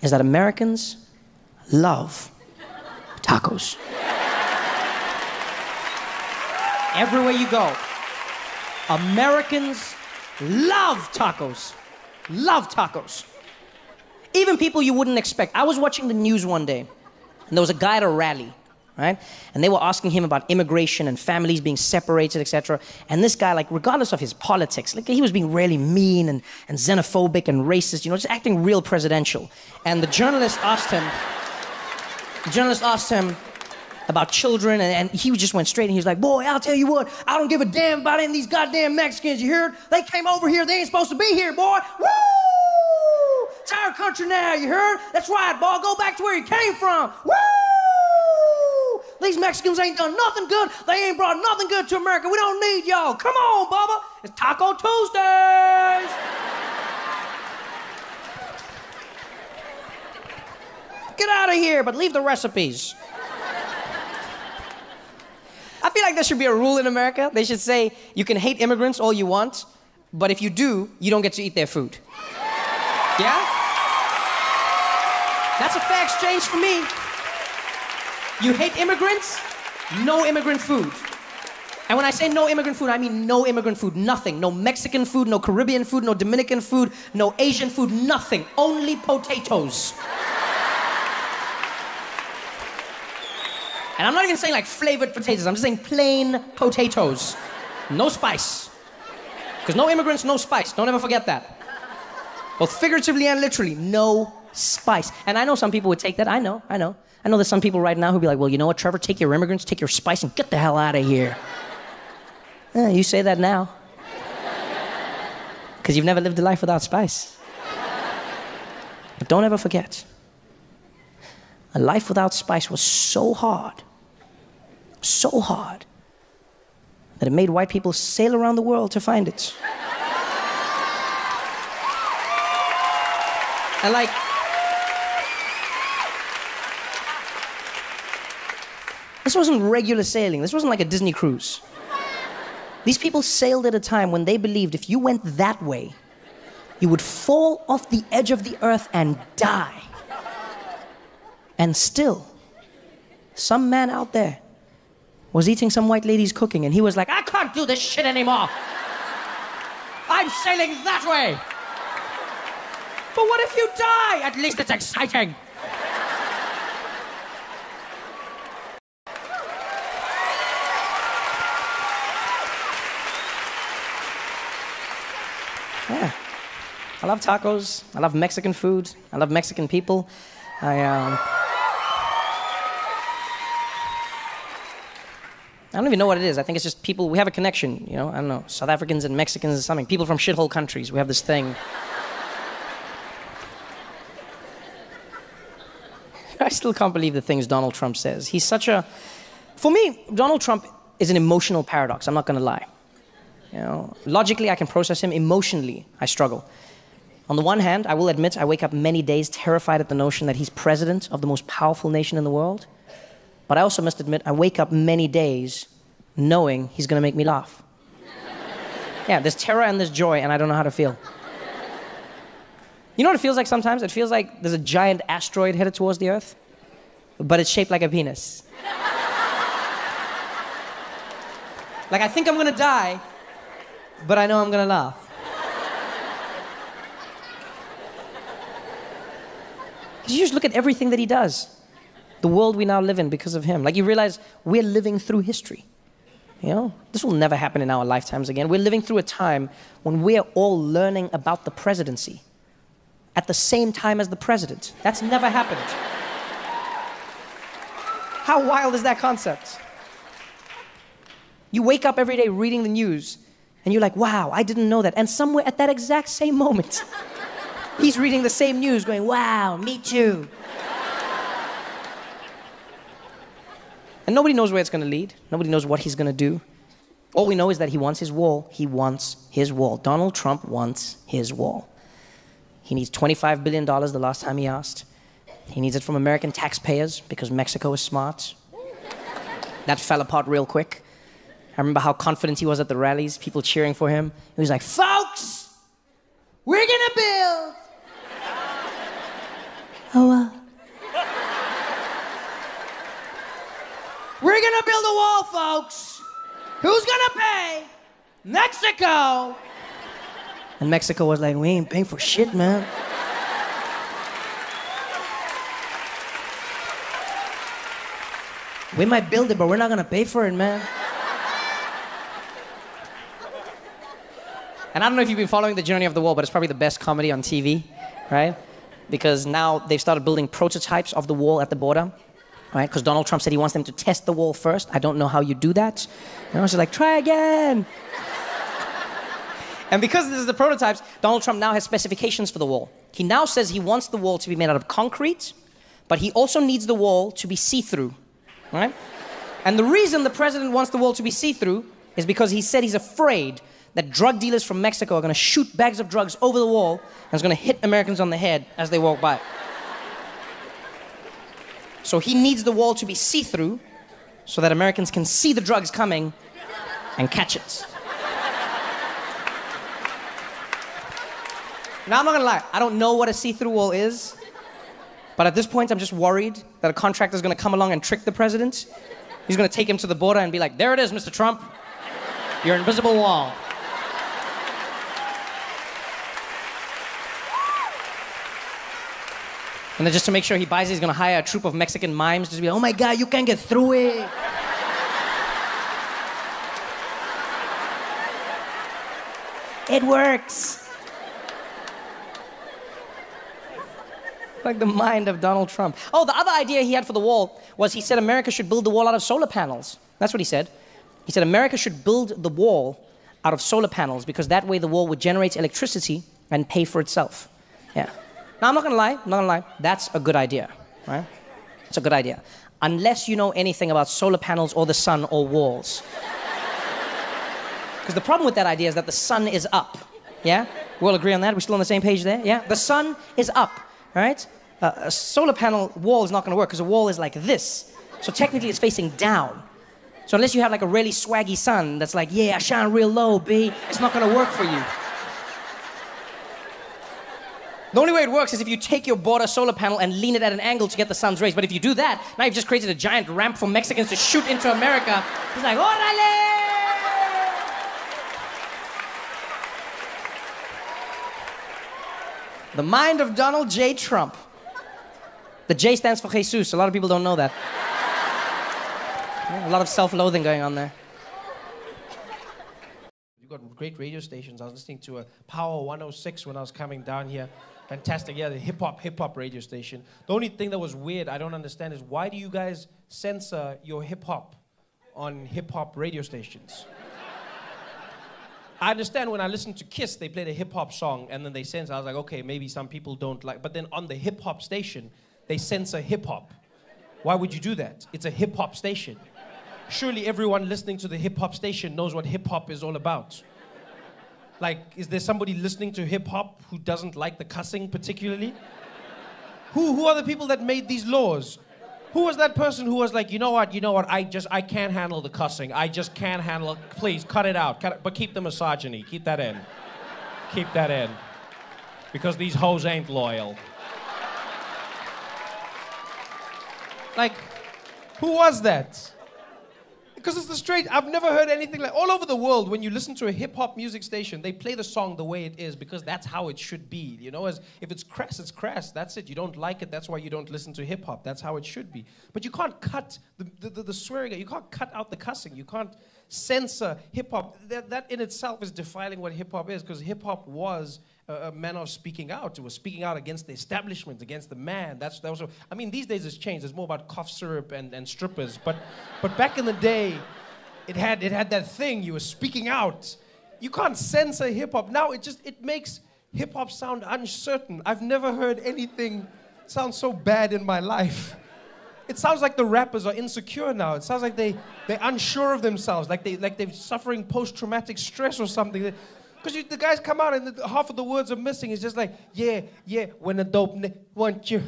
is that Americans love tacos. Everywhere you go, Americans love tacos. Love tacos. Even people you wouldn't expect. I was watching the news one day, and there was a guy at a rally, right? And they were asking him about immigration and families being separated, etc. And this guy, like, regardless of his politics, like, he was being really mean and xenophobic and racist, just acting real presidential. And the journalist asked him, about children, and he just went straight, and he was like, boy, I'll tell you what, I don't give a damn about any of these goddamn Mexicans, you heard? They came over here, they ain't supposed to be here, boy. Woo! It's our country now, you heard? That's right, boy, go back to where you came from. Woo! These Mexicans ain't done nothing good. They ain't brought nothing good to America. We don't need y'all. Come on, Bubba. It's Taco Tuesdays. Get out of here, but leave the recipes. I feel like there should be a rule in America. They should say, you can hate immigrants all you want, but if you do, you don't get to eat their food. Yeah? That's a fair exchange for me. You hate immigrants, no immigrant food. And when I say no immigrant food, I mean no immigrant food, nothing. No Mexican food, no Caribbean food, no Dominican food, no Asian food, nothing. Only potatoes. And I'm not even saying like flavored potatoes, I'm just saying plain potatoes. No spice. Because no immigrants, no spice. Don't ever forget that. Both figuratively and literally, no spice. And I know some people would take that. I know. I know there's some people right now who'd be like, well, you know what, Trevor, take your immigrants, take your spice, and get the hell out of here. You say that now. Because you've never lived a life without spice. But don't ever forget, a life without spice was so hard, that it made white people sail around the world to find it. And like, this wasn't regular sailing. This wasn't like a Disney cruise. These people sailed at a time when they believed if you went that way, you would fall off the edge of the earth and die. And still, some man out there was eating some white lady's cooking, and he was like, I can't do this shit anymore. I'm sailing that way. But what if you die? At least it's exciting. Yeah. I love tacos. I love Mexican food. I love Mexican people. I don't even know what it is. I think it's just people, we have a connection, you know? I don't know, South Africans and Mexicans or something. People from shithole countries, we have this thing. I still can't believe the things Donald Trump says. He's such a... For me, Donald Trump is an emotional paradox, I'm not gonna lie. You know, logically, I can process him. Emotionally, I struggle. On the one hand, I will admit I wake up many days terrified at the notion that he's president of the most powerful nation in the world. But I also must admit I wake up many days knowing he's gonna make me laugh. Yeah, there's terror and there's joy, and I don't know how to feel. You know what it feels like sometimes? It feels like there's a giant asteroid headed towards the Earth, but it's shaped like a penis. Like, I think I'm gonna die, but I know I'm gonna laugh. You just look at everything that he does. The world we now live in because of him. Like, you realize we're living through history. You know, this will never happen in our lifetimes again. We're living through a time when we're all learning about the presidency at the same time as the president. That's never happened. How wild is that concept? You wake up every day reading the news, and you're like, wow, I didn't know that. And somewhere at that exact same moment, he's reading the same news going, wow, me too. And nobody knows where it's going to lead. Nobody knows what he's going to do. All we know is that he wants his wall. He wants his wall. Donald Trump wants his wall. He needs $25 billion the last time he asked. He needs it from American taxpayers because Mexico is smart. That fell apart real quick. I remember how confident he was at the rallies, people cheering for him. He was like, folks, we're gonna build. We're gonna build a wall, folks. Who's gonna pay? Mexico. And Mexico was like, we ain't paying for shit, man. We might build it, but we're not gonna pay for it, man. And I don't know if you've been following the journey of the wall, but it's probably the best comedy on TV, right? Because now they've started building prototypes of the wall at the border. right? Because Donald Trump said he wants them to test the wall first. I don't know how you do that. And I was like, try again. And because this is the prototypes, Donald Trump now has specifications for the wall. He now says he wants the wall to be made out of concrete, but he also needs the wall to be see-through, right? And the reason the president wants the wall to be see-through is because he said he's afraid that drug dealers from Mexico are going to shoot bags of drugs over the wall and it's going to hit Americans on the head as they walk by. So he needs the wall to be see-through so that Americans can see the drugs coming and catch it. Now, I'm not gonna lie, I don't know what a see-through wall is, but at this point, I'm just worried that a contractor's gonna come along and trick the president. He's gonna take him to the border and be like, there it is, Mr. Trump, your invisible wall. And then just to make sure he buys it, he's gonna hire a troupe of Mexican mimes just to be like, oh my God, you can't get through it. It works. Like the mind of Donald Trump. Oh, the other idea he had for the wall was he said America should build the wall out of solar panels. That's what he said. He said America should build the wall out of solar panels because that way the wall would generate electricity and pay for itself. Yeah. Now, I'm not gonna lie, that's a good idea, right? It's a good idea. Unless you know anything about solar panels or the sun or walls. Because the problem with that idea is that the sun is up, yeah? We all agree on that? We're still on the same page there, yeah? The sun is up. Right? A solar panel wall is not going to work because a wall is like this. So technically it's facing down. So unless you have like a really swaggy sun that's like, yeah, I shine real low, B, it's not going to work for you. The only way it works is if you take your border solar panel and lean it at an angle to get the sun's rays. But if you do that, now you've just created a giant ramp for Mexicans to shoot into America. It's like, órale! The mind of Donald J. Trump. The J stands for Jesus. A lot of people don't know that. Yeah, a lot of self-loathing going on there. You've got great radio stations. I was listening to a Power 106 when I was coming down here. Fantastic. Yeah, the hip-hop radio station. The only thing that was weird, I don't understand, is why do you guys censor your hip-hop on hip-hop radio stations? I understand when I listened to Kiss, they played a hip-hop song, and then they censor. I was like, okay, maybe some people don't like... But then on the hip-hop station, they censor hip-hop. Why would you do that? It's a hip-hop station. Surely everyone listening to the hip-hop station knows what hip-hop is all about. Like, is there somebody listening to hip-hop who doesn't like the cussing particularly? Who are the people that made these laws? Who was that person who was like, you know what, I can't handle the cussing. I just can't handle it. Please, cut it out. But keep the misogyny. Keep that in. Keep that in. Because these hoes ain't loyal. Like, who was that? Because it's the straight, I've never heard anything like, all over the world, when you listen to a hip-hop music station, they play the song the way it is because that's how it should be, you know? As if it's crass, it's crass, that's it. You don't like it, that's why you don't listen to hip-hop. That's how it should be. But you can't cut the swearing, you can't cut out the cussing, you can't censor hip-hop. That in itself is defiling what hip-hop is, because hip-hop was a manner of speaking out. It was speaking out against the establishment, against the man. That was. I mean, these days it's changed. It's more about cough syrup and strippers. But back in the day, it had that thing. You were speaking out. You can't censor hip hop now. It makes hip hop sound uncertain. I've never heard anything sound so bad in my life. It sounds like the rappers are insecure now. It sounds like they're unsure of themselves, like they're suffering post-traumatic stress or something. Because the guys come out and half of the words are missing. It's just like, yeah, when a dope want you.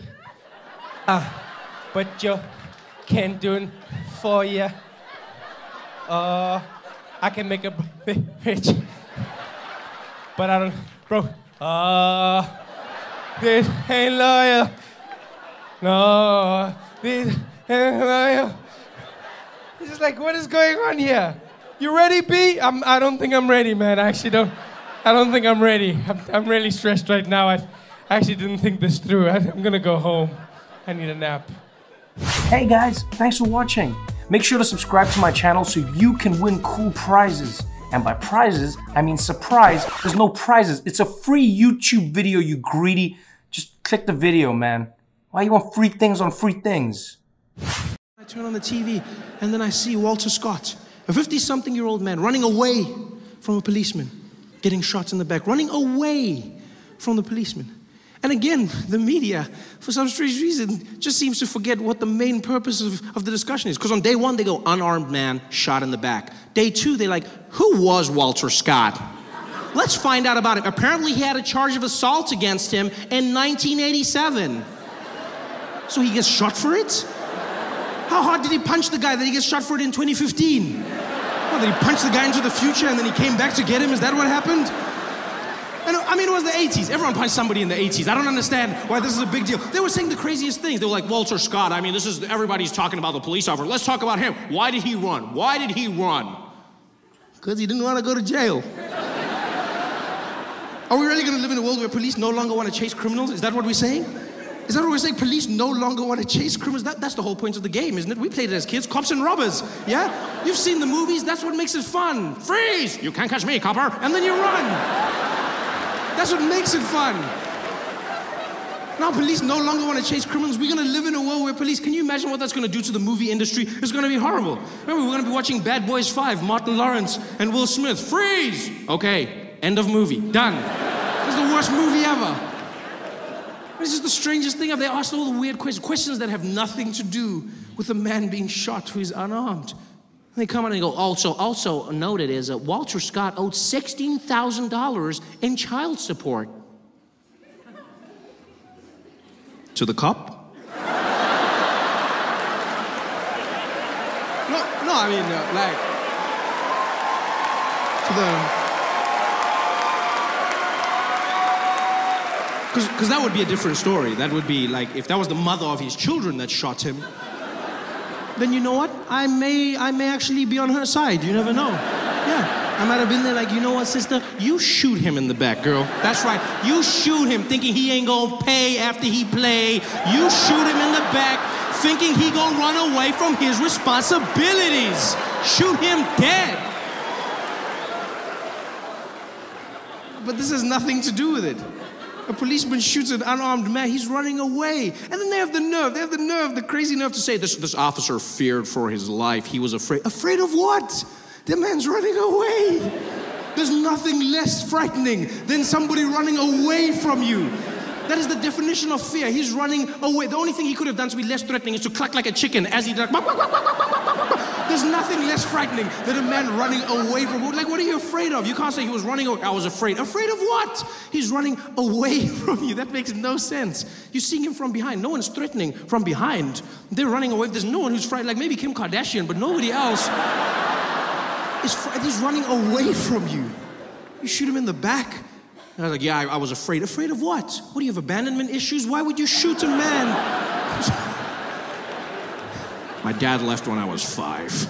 But you can't do it for you. I can make a rich. But I don't, bro. This ain't loyal. No, this ain't loyal. It's just like, what is going on here? You ready, B? I don't think I'm ready, man. I don't think I'm ready. I'm really stressed right now. I actually didn't think this through. I'm gonna go home. I need a nap. Hey guys, thanks for watching. Make sure to subscribe to my channel so you can win cool prizes. And by prizes, I mean surprise. There's no prizes. It's a free YouTube video, you greedy. Just click the video, man. Why you want free things on free things? turn on the TV, and then I see Walter Scott, a 50-something-year-old man running away from a policeman, getting shot in the back, running away from the policeman. And again, the media, for some strange reason, just seems to forget what the main purpose of the discussion is. Because on day one, they go, unarmed man shot in the back. Day two, they're like, who was Walter Scott? Let's find out about him. Apparently, he had a charge of assault against him in 1987. So he gets shot for it? How hard did he punch the guy that he gets shot for it in 2015? Well, did he punch the guy into the future and then he came back to get him? Is that what happened? And I mean, it was the 80s. Everyone punched somebody in the 80s. I don't understand why this is a big deal. They were saying the craziest things. They were like, Walter Scott, I mean, everybody's talking about the police officer. Let's talk about him. Why did he run? Why did he run? Because he didn't want to go to jail. Are we really going to live in a world where police no longer want to chase criminals? Is that what we're saying? Is that what we're saying? Police no longer want to chase criminals? That's the whole point of the game, isn't it? We played it as kids, cops and robbers, yeah? You've seen the movies, that's what makes it fun. Freeze! You can't catch me, copper. And then you run. That's what makes it fun. Now police no longer want to chase criminals. We're going to live in a world where police, can you imagine what that's going to do to the movie industry? It's going to be horrible. Remember, we're going to be watching Bad Boys 5, Martin Lawrence and Will Smith. Freeze! Okay, end of movie, done. This is the worst movie ever. This is the strangest thing. They asked all the weird questions that have nothing to do with a man being shot who is unarmed. And they come out and they go, also noted is that Walter Scott owed $16,000 in child support. To the cop? No, I mean, like, to the... Because that would be a different story. That would be like, if that was the mother of his children that shot him, then you know what? I may actually be on her side. You never know. Yeah, I might have been there like, you know what, sister? You shoot him in the back, girl. That's right. You shoot him thinking he ain't gonna pay after he play. You shoot him in the back thinking he gonna run away from his responsibilities. Shoot him dead. But this has nothing to do with it. A policeman shoots an unarmed man, he's running away. And then they have the crazy nerve to say, this officer feared for his life. He was afraid. Afraid of what? The man's running away. There's nothing less frightening than somebody running away from you. That is the definition of fear. He's running away. The only thing he could have done to be less threatening is to cluck like a chicken as he did. There's nothing less frightening than a man running away from you. Like, what are you afraid of? You can't say he was running away. I was afraid. Afraid of what? He's running away from you. That makes no sense. You're seeing him from behind. No one's threatening from behind. They're running away. There's no one who's frightened. Like maybe Kim Kardashian, but nobody else is running away from you. You shoot him in the back. And I was like, yeah, I was afraid. Afraid of what? What, do you have abandonment issues? Why would you shoot a man? My dad left when I was 5.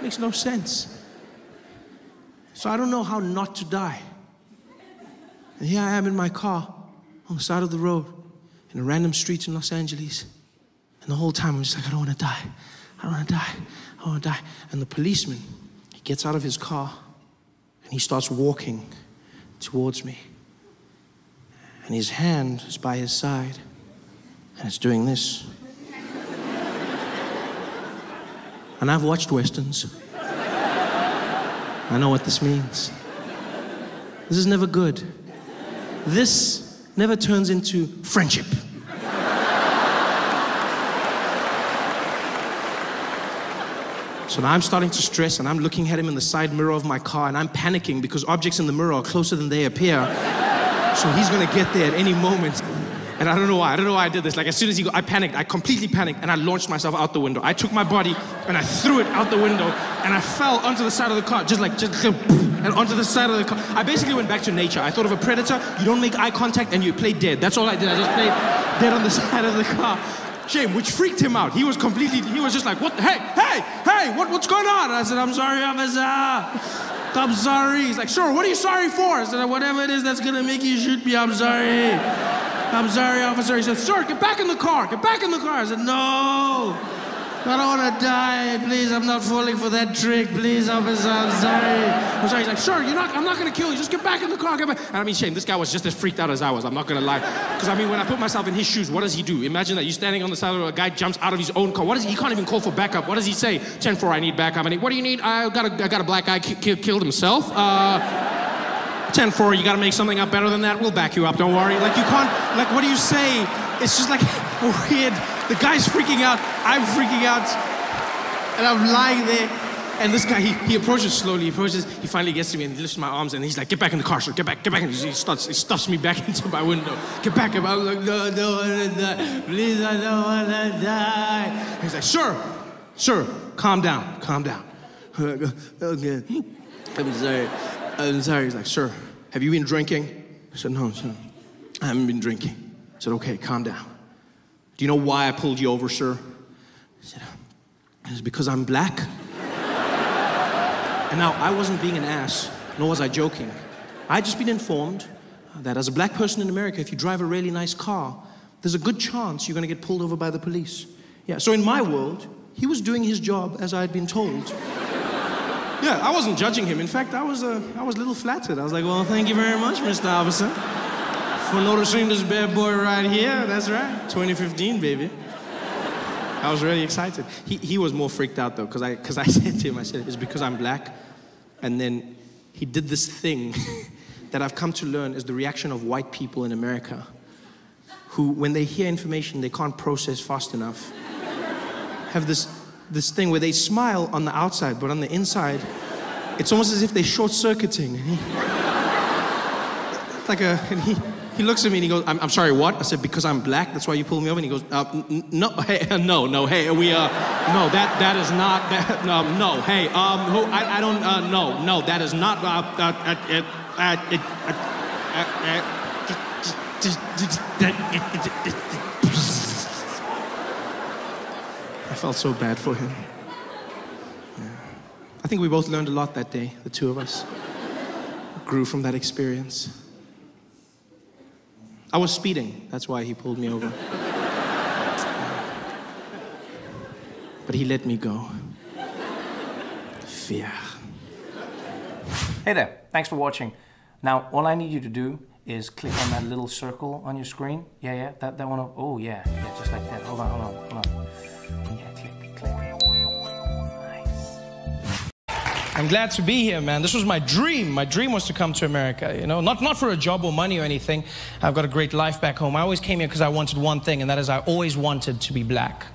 Makes no sense. So I don't know how not to die. And here I am in my car on the side of the road in a random street in Los Angeles. And the whole time I'm just like, I don't want to die. I don't want to die. I don't want to die. And the policeman, he gets out of his car and he starts walking towards me. And his hand is by his side and it's doing this. And I've watched Westerns. I know what this means. This is never good. This never turns into friendship. So now I'm starting to stress and I'm looking at him in the side mirror of my car and I'm panicking because objects in the mirror are closer than they appear. So he's gonna get there at any moment. And I don't know why I did this. Like as soon as I panicked, I completely panicked and I launched myself out the window. I took my body and I threw it out the window and I fell onto the side of the car, just and onto the side of the car. I basically went back to nature. I thought of a predator, you don't make eye contact and you play dead. That's all I did. I just played dead on the side of the car. Shame, which freaked him out. He was just like, what, hey, what's going on? And I said, I'm sorry, officer. I'm sorry. He's like, sure, what are you sorry for? I said, whatever it is that's gonna make you shoot me, I'm sorry. I'm sorry, officer. He said, sir, get back in the car. Get back in the car. I said, no. I don't want to die. Please, I'm not falling for that trick. Please, officer, I'm sorry. I'm sorry. He's like, sure, I'm not going to kill you. Just get back in the car. Get back. And I mean, Shane, this guy was just as freaked out as I was. I'm not going to lie. Because, I mean, when I put myself in his shoes, what does he do? Imagine that you're standing on the side of a guy, jumps out of his own car. What does he can't even call for backup. What does he say? 10-4, I need backup. And what do you need? I got a black guy killed himself. 10-4, you got to make something up better than that. We'll back you up. Don't worry. Like, you can't, like, what do you say? It's just like weird. The guy's freaking out. I'm freaking out. And I'm lying there, and this guy, he approaches slowly, he finally gets to me and he lifts my arms and he's like, get back in the car, sir, get back. And he stuffs me back into my window. Get back. I'm like, no, I don't want to die. Please, I don't want to die. And he's like, sir, calm down. Okay, I'm sorry. He's like, sir, have you been drinking? I said, no, sir, I haven't been drinking. I said, okay, calm down. Do you know why I pulled you over, sir? I said, it's because I'm black. And now, I wasn't being an ass, nor was I joking. I'd just been informed that as a black person in America, if you drive a really nice car, there's a good chance you're going to get pulled over by the police. Yeah, so in my world, he was doing his job as I had been told. Yeah, I wasn't judging him. In fact, I was a little flattered. I was like, well, thank you very much, Mr. Officer, for noticing this bad boy right here. That's right, 2015, baby. I was really excited. He was more freaked out, though, because I said to him, I said, it's because I'm black. And then he did this thing that I've come to learn is the reaction of white people in America, who, when they hear information they can't process fast enough, have this thing where they smile on the outside, but on the inside, it's almost as if they're short-circuiting. He looks at me and he goes, I'm sorry, what? I said, because I'm black, that's why you pulled me over? And he goes, no, hey, no, hey, no, that is not, no, hey, I don't, no, that is not, I felt so bad for him. Yeah. I think we both learned a lot that day, the two of us. Grew from that experience. I was speeding, that's why he pulled me over. But he let me go. Fear. Hey there, thanks for watching. Now, all I need you to do is click on that little circle on your screen. Yeah, that one. Oh, yeah, just like that. Hold on. Yeah, click. Nice. I'm glad to be here, man. This was my dream. My dream was to come to America, you know, not for a job or money or anything. I've got a great life back home. I always came here because I wanted one thing, and that is I always wanted to be black.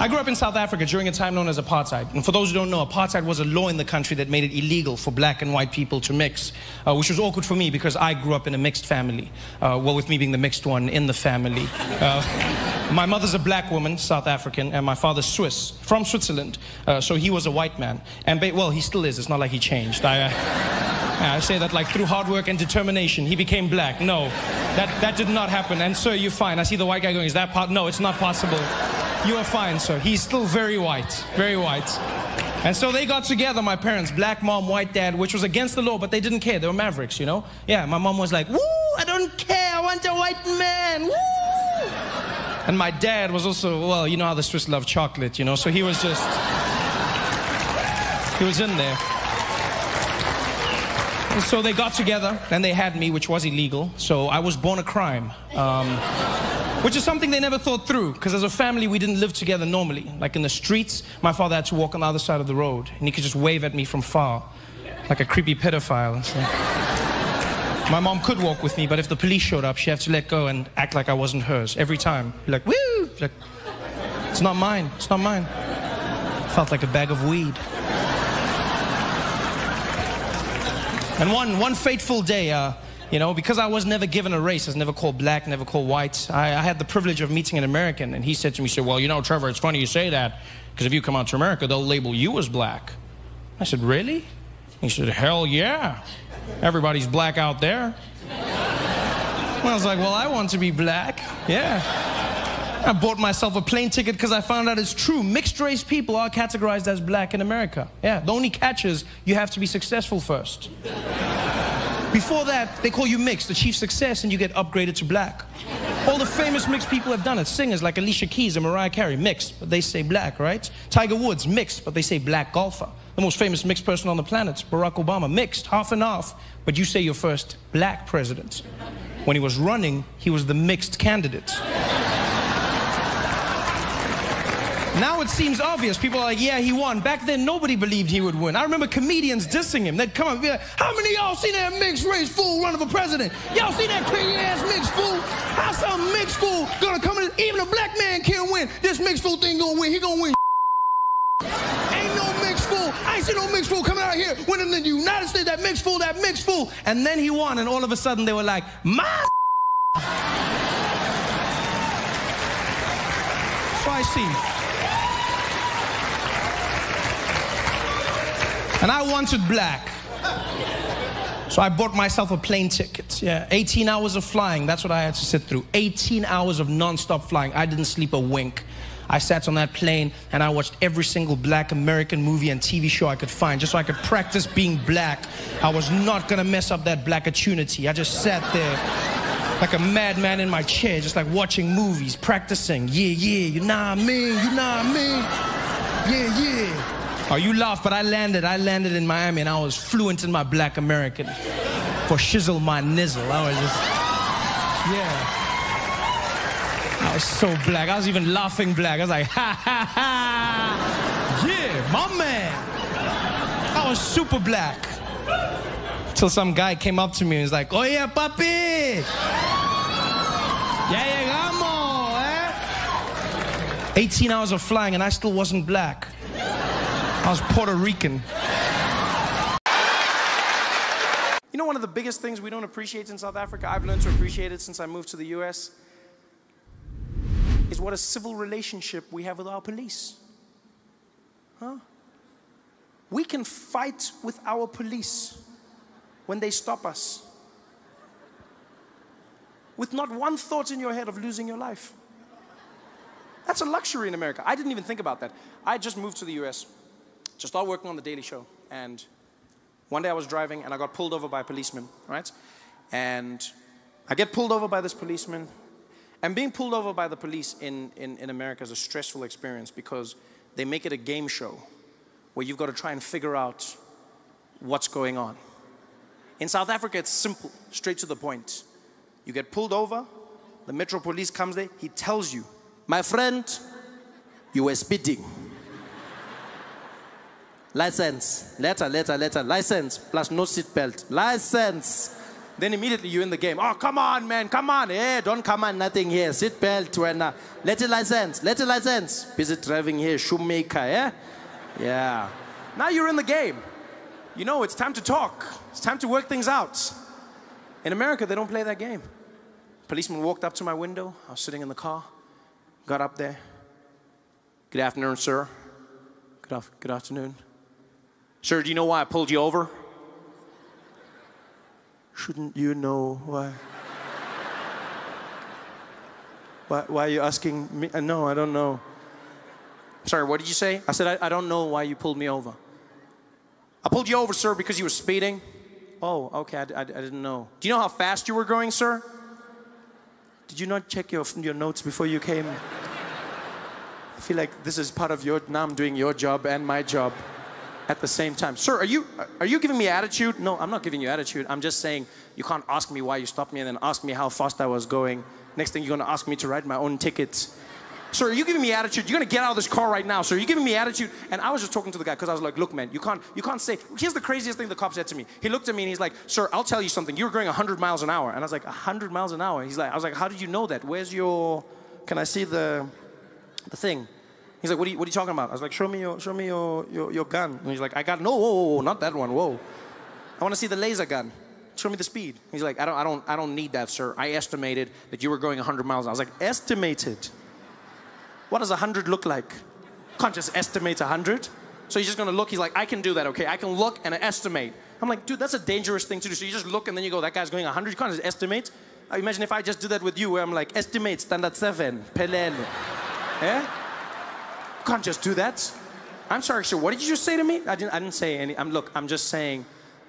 I grew up in South Africa during a time known as apartheid. And for those who don't know, apartheid was a law in the country that made it illegal for black and white people to mix, which was awkward for me because I grew up in a mixed family. Well, with me being the mixed one in the family. My mother's a black woman, South African, and my father's Swiss, from Switzerland. So he was a white man. And, well, he still is. It's not like he changed. I say that like through hard work and determination, he became black. No, that did not happen. And sir, you're fine. I see the white guy going, is that no, it's not possible. You are fine, sir. He's still very white, very white. And so they got together, my parents, black mom, white dad, which was against the law, but they didn't care. They were mavericks, you know? Yeah, my mom was like, woo, I don't care, I want a white man, woo! And my dad was also, well, you know how the Swiss love chocolate, you know? So he was just, he was in there. And so they got together, and they had me, which was illegal. So I was born a crime. Which is something they never thought through, because as a family, we didn't live together normally. Like in the streets, my father had to walk on the other side of the road, and he could just wave at me from far, like a creepy pedophile. So my mom could walk with me, but if the police showed up, she had to let go and act like I wasn't hers every time. Like, woo! Like, it's not mine, it's not mine. Felt like a bag of weed. And one fateful day, you know, because I was never given a race, I was never called black, never called white, I had the privilege of meeting an American, and he said to me, well, you know, Trevor, it's funny you say that, because if you come out to America, they'll label you as black. I said, really? He said, hell yeah. Everybody's black out there. I was like, well, I want to be black. Yeah. I bought myself a plane ticket because I found out it's true. Mixed race people are categorized as black in America. Yeah, the only catch is you have to be successful first. Before that, they call you mixed, achieve success, and you get upgraded to black. All the famous mixed people have done it. Singers like Alicia Keys and Mariah Carey, mixed, but they say black, right? Tiger Woods, mixed, but they say black golfer. The most famous mixed person on the planet, Barack Obama, mixed, half and half, but you say your first black president. When he was running, he was the mixed candidate. Now it seems obvious. People are like, yeah, he won. Back then, nobody believed he would win. I remember comedians dissing him. They'd come up and be like, how many of y'all seen that mixed race fool running for president? Y'all seen that crazy ass mixed fool? How some mixed fool gonna come in? Even a black man can't win. This mixed fool thing gonna win. He gonna win. Ain't no mixed fool. I ain't seen no mixed fool coming out here winning in the United States. That mixed fool, that mixed fool. And then he won, and all of a sudden they were like, my. So I see. And I wanted black. So I bought myself a plane ticket. Yeah, 18 hours of flying, that's what I had to sit through. 18 hours of non-stop flying. I didn't sleep a wink. I sat on that plane and I watched every single black American movie and TV show I could find just so I could practice being black. I was not gonna mess up that black opportunity. I just sat there like a madman in my chair, just like watching movies, practicing. Yeah, you know what I mean, you know what I mean? Yeah. Oh, you laugh, but I landed in Miami and I was fluent in my black American. For shizzle my nizzle, I was just, yeah. I was so black, I was even laughing black. I was like, ha, ha, ha. Yeah, my man. I was super black. Till some guy came up to me and was like, oh yeah, papi. Ya llegamos, eh? 18 hours of flying and I still wasn't black. I was Puerto Rican. You know, one of the biggest things we don't appreciate in South Africa, I've learned to appreciate it since I moved to the US, is what a civil relationship we have with our police. Huh? We can fight with our police when they stop us, with not one thought in your head of losing your life. That's a luxury in America. I didn't even think about that. I just moved to the US to start working on The Daily Show. And one day I was driving and I got pulled over by a policeman, right? And I get pulled over by this policeman. And being pulled over by the police in America is a stressful experience because they make it a game show where you've got to try and figure out what's going on. In South Africa, it's simple, straight to the point. You get pulled over, the Metro Police comes there, he tells you, my friend, you were speeding. License, letter, license, plus no seatbelt, license. Then immediately you're in the game. Oh, come on, man, come on. Hey, don't come on, nothing here. Seatbelt, when, letter license. Busy driving here, shoemaker, yeah? Yeah. Now you're in the game. You know, it's time to talk. It's time to work things out. In America, they don't play that game. Policeman walked up to my window. I was sitting in the car, got up there. Good afternoon, sir. Good afternoon. Sir, do you know why I pulled you over? Shouldn't you know why? Why are you asking me? No, I don't know. Sorry, what did you say? I said, I don't know why you pulled me over. I pulled you over, sir, because you were speeding. Oh, okay, I didn't know. Do you know how fast you were going, sir? Did you not check your notes before you came? I feel like this is part of now I'm doing your job and my job at the same time. Sir, are you giving me attitude? No, I'm not giving you attitude. I'm just saying you can't ask me why you stopped me and then ask me how fast I was going. Next thing you're gonna ask me to write my own ticket. Sir, are you giving me attitude? You're gonna get out of this car right now, sir. Are you giving me attitude? And I was just talking to the guy because I was like, look, man, you can't say, here's the craziest thing the cop said to me. He looked at me and he's like, sir, I'll tell you something. You were going 100 miles an hour. And I was like, 100 miles an hour? I was like, how did you know that? Where's your, can I see the thing? He's like, what are you talking about? I was like, show me your gun. And he's like, I got, no, whoa, not that one, whoa. I want to see the laser gun. Show me the speed. He's like, I don't need that, sir. I estimated that you were going 100 miles. I was like, estimated? What does 100 look like? Can't just estimate 100. So he's just gonna look, he's like, I can do that, okay? I can look and estimate. I'm like, dude, that's a dangerous thing to do. So you just look and then you go, that guy's going 100. You can't just estimate. Imagine if I just do that with you where I'm like, estimate, standard 7, pelele. Yeah? You can't just do that. I'm sorry, sir, what did you just say to me? I didn't say any, I'm just saying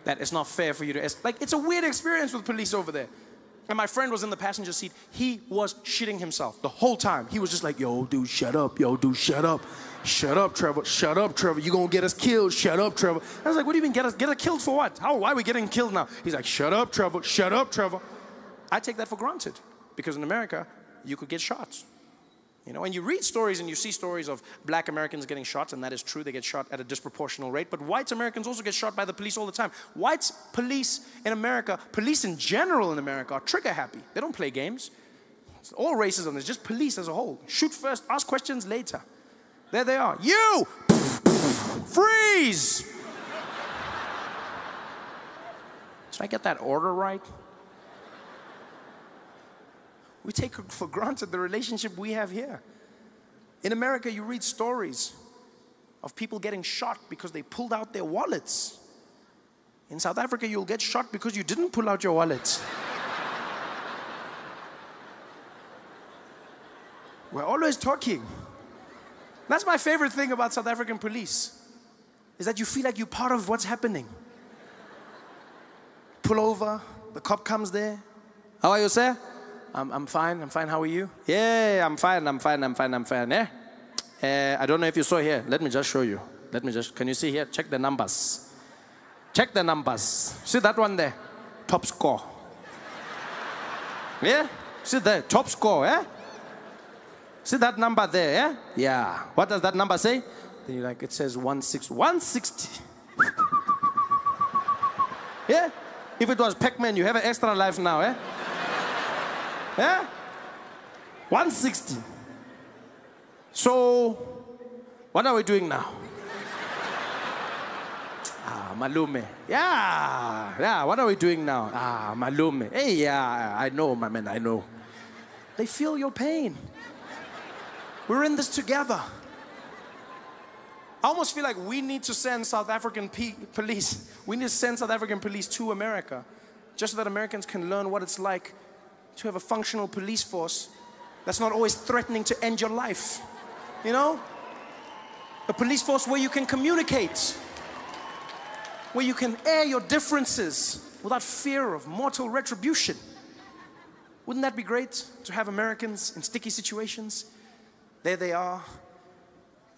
that it's not fair for you to, like, it's a weird experience with police over there. And my friend was in the passenger seat. He was shitting himself the whole time. He was just like, yo, dude, shut up. Yo, dude, shut up. Shut up, Trevor. Shut up, Trevor. You're going to get us killed. Shut up, Trevor. I was like, what do you mean get us killed for what? Why are we getting killed now? He's like, shut up, Trevor. Shut up, Trevor. I take that for granted because in America, you could get shot. You know, and you read stories and you see stories of black Americans getting shot, and that is true. They get shot at a disproportional rate. But white Americans also get shot by the police all the time. White police in America, police in general in America, are trigger happy. They don't play games. It's all racism. It's just police as a whole. Shoot first, ask questions later. There they are. You! Freeze! Did I get that order right? We take for granted the relationship we have here. In America, you read stories of people getting shot because they pulled out their wallets. In South Africa, you'll get shot because you didn't pull out your wallets. We're always talking. That's my favorite thing about South African police, is that you feel like you're part of what's happening. Pull over, the cop comes there. How are you, sir? I'm fine, how are you? Yeah, I'm fine, yeah? I don't know if you saw here. Let me just show you. Can you see here? Check the numbers. Check the numbers. See that one there? Top score. Yeah? See there? Top score, yeah? See that number there, yeah? Yeah. What does that number say? Then you're like, it says 160. Yeah? If it was Pac-Man, you have an extra life now, eh? Yeah? 160. So, what are we doing now? Malume. Yeah, what are we doing now? Malume. Hey, yeah, I know, my man, I know. They feel your pain. We're in this together. I almost feel like we need to send South African police. We need to send South African police to America, just so that Americans can learn what it's like to have a functional police force that's not always threatening to end your life. You know? A police force where you can communicate, where you can air your differences without fear of mortal retribution. Wouldn't that be great to have Americans in sticky situations? There they are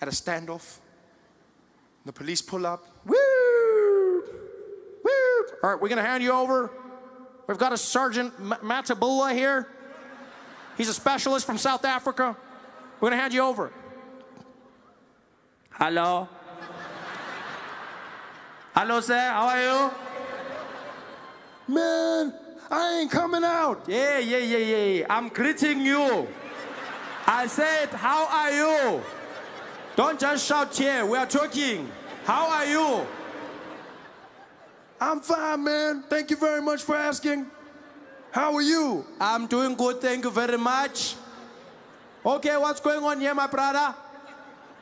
at a standoff. The police pull up. Woo! Woo! All right, we're going to hand you over. We've got a Sergeant Matabula here. He's a specialist from South Africa. We're going to hand you over. Hello. Hello, sir. How are you? Man, I ain't coming out. Yeah. I'm greeting you. I said, how are you? Don't just shout here. We are talking. How are you? I'm fine, man. Thank you very much for asking. How are you? I'm doing good. Thank you very much. Okay, what's going on here, my brother?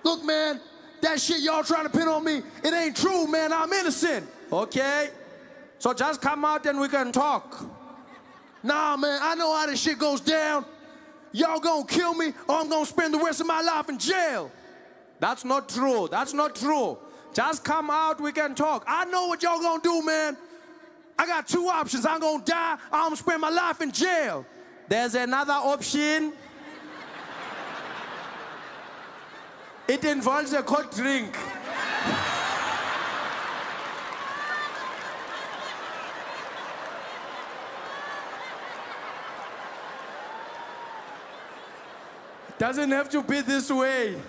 Look, man, that shit y'all trying to pin on me, it ain't true, man. I'm innocent. Okay. So just come out and we can talk. Nah, man, I know how this shit goes down. Y'all gonna kill me or I'm gonna spend the rest of my life in jail. That's not true. That's not true. Just come out, we can talk. I know what y'all gonna do, man. I got two options. I'm gonna die or I'm gonna spend my life in jail. There's another option. It involves a cold drink. Doesn't have to be this way.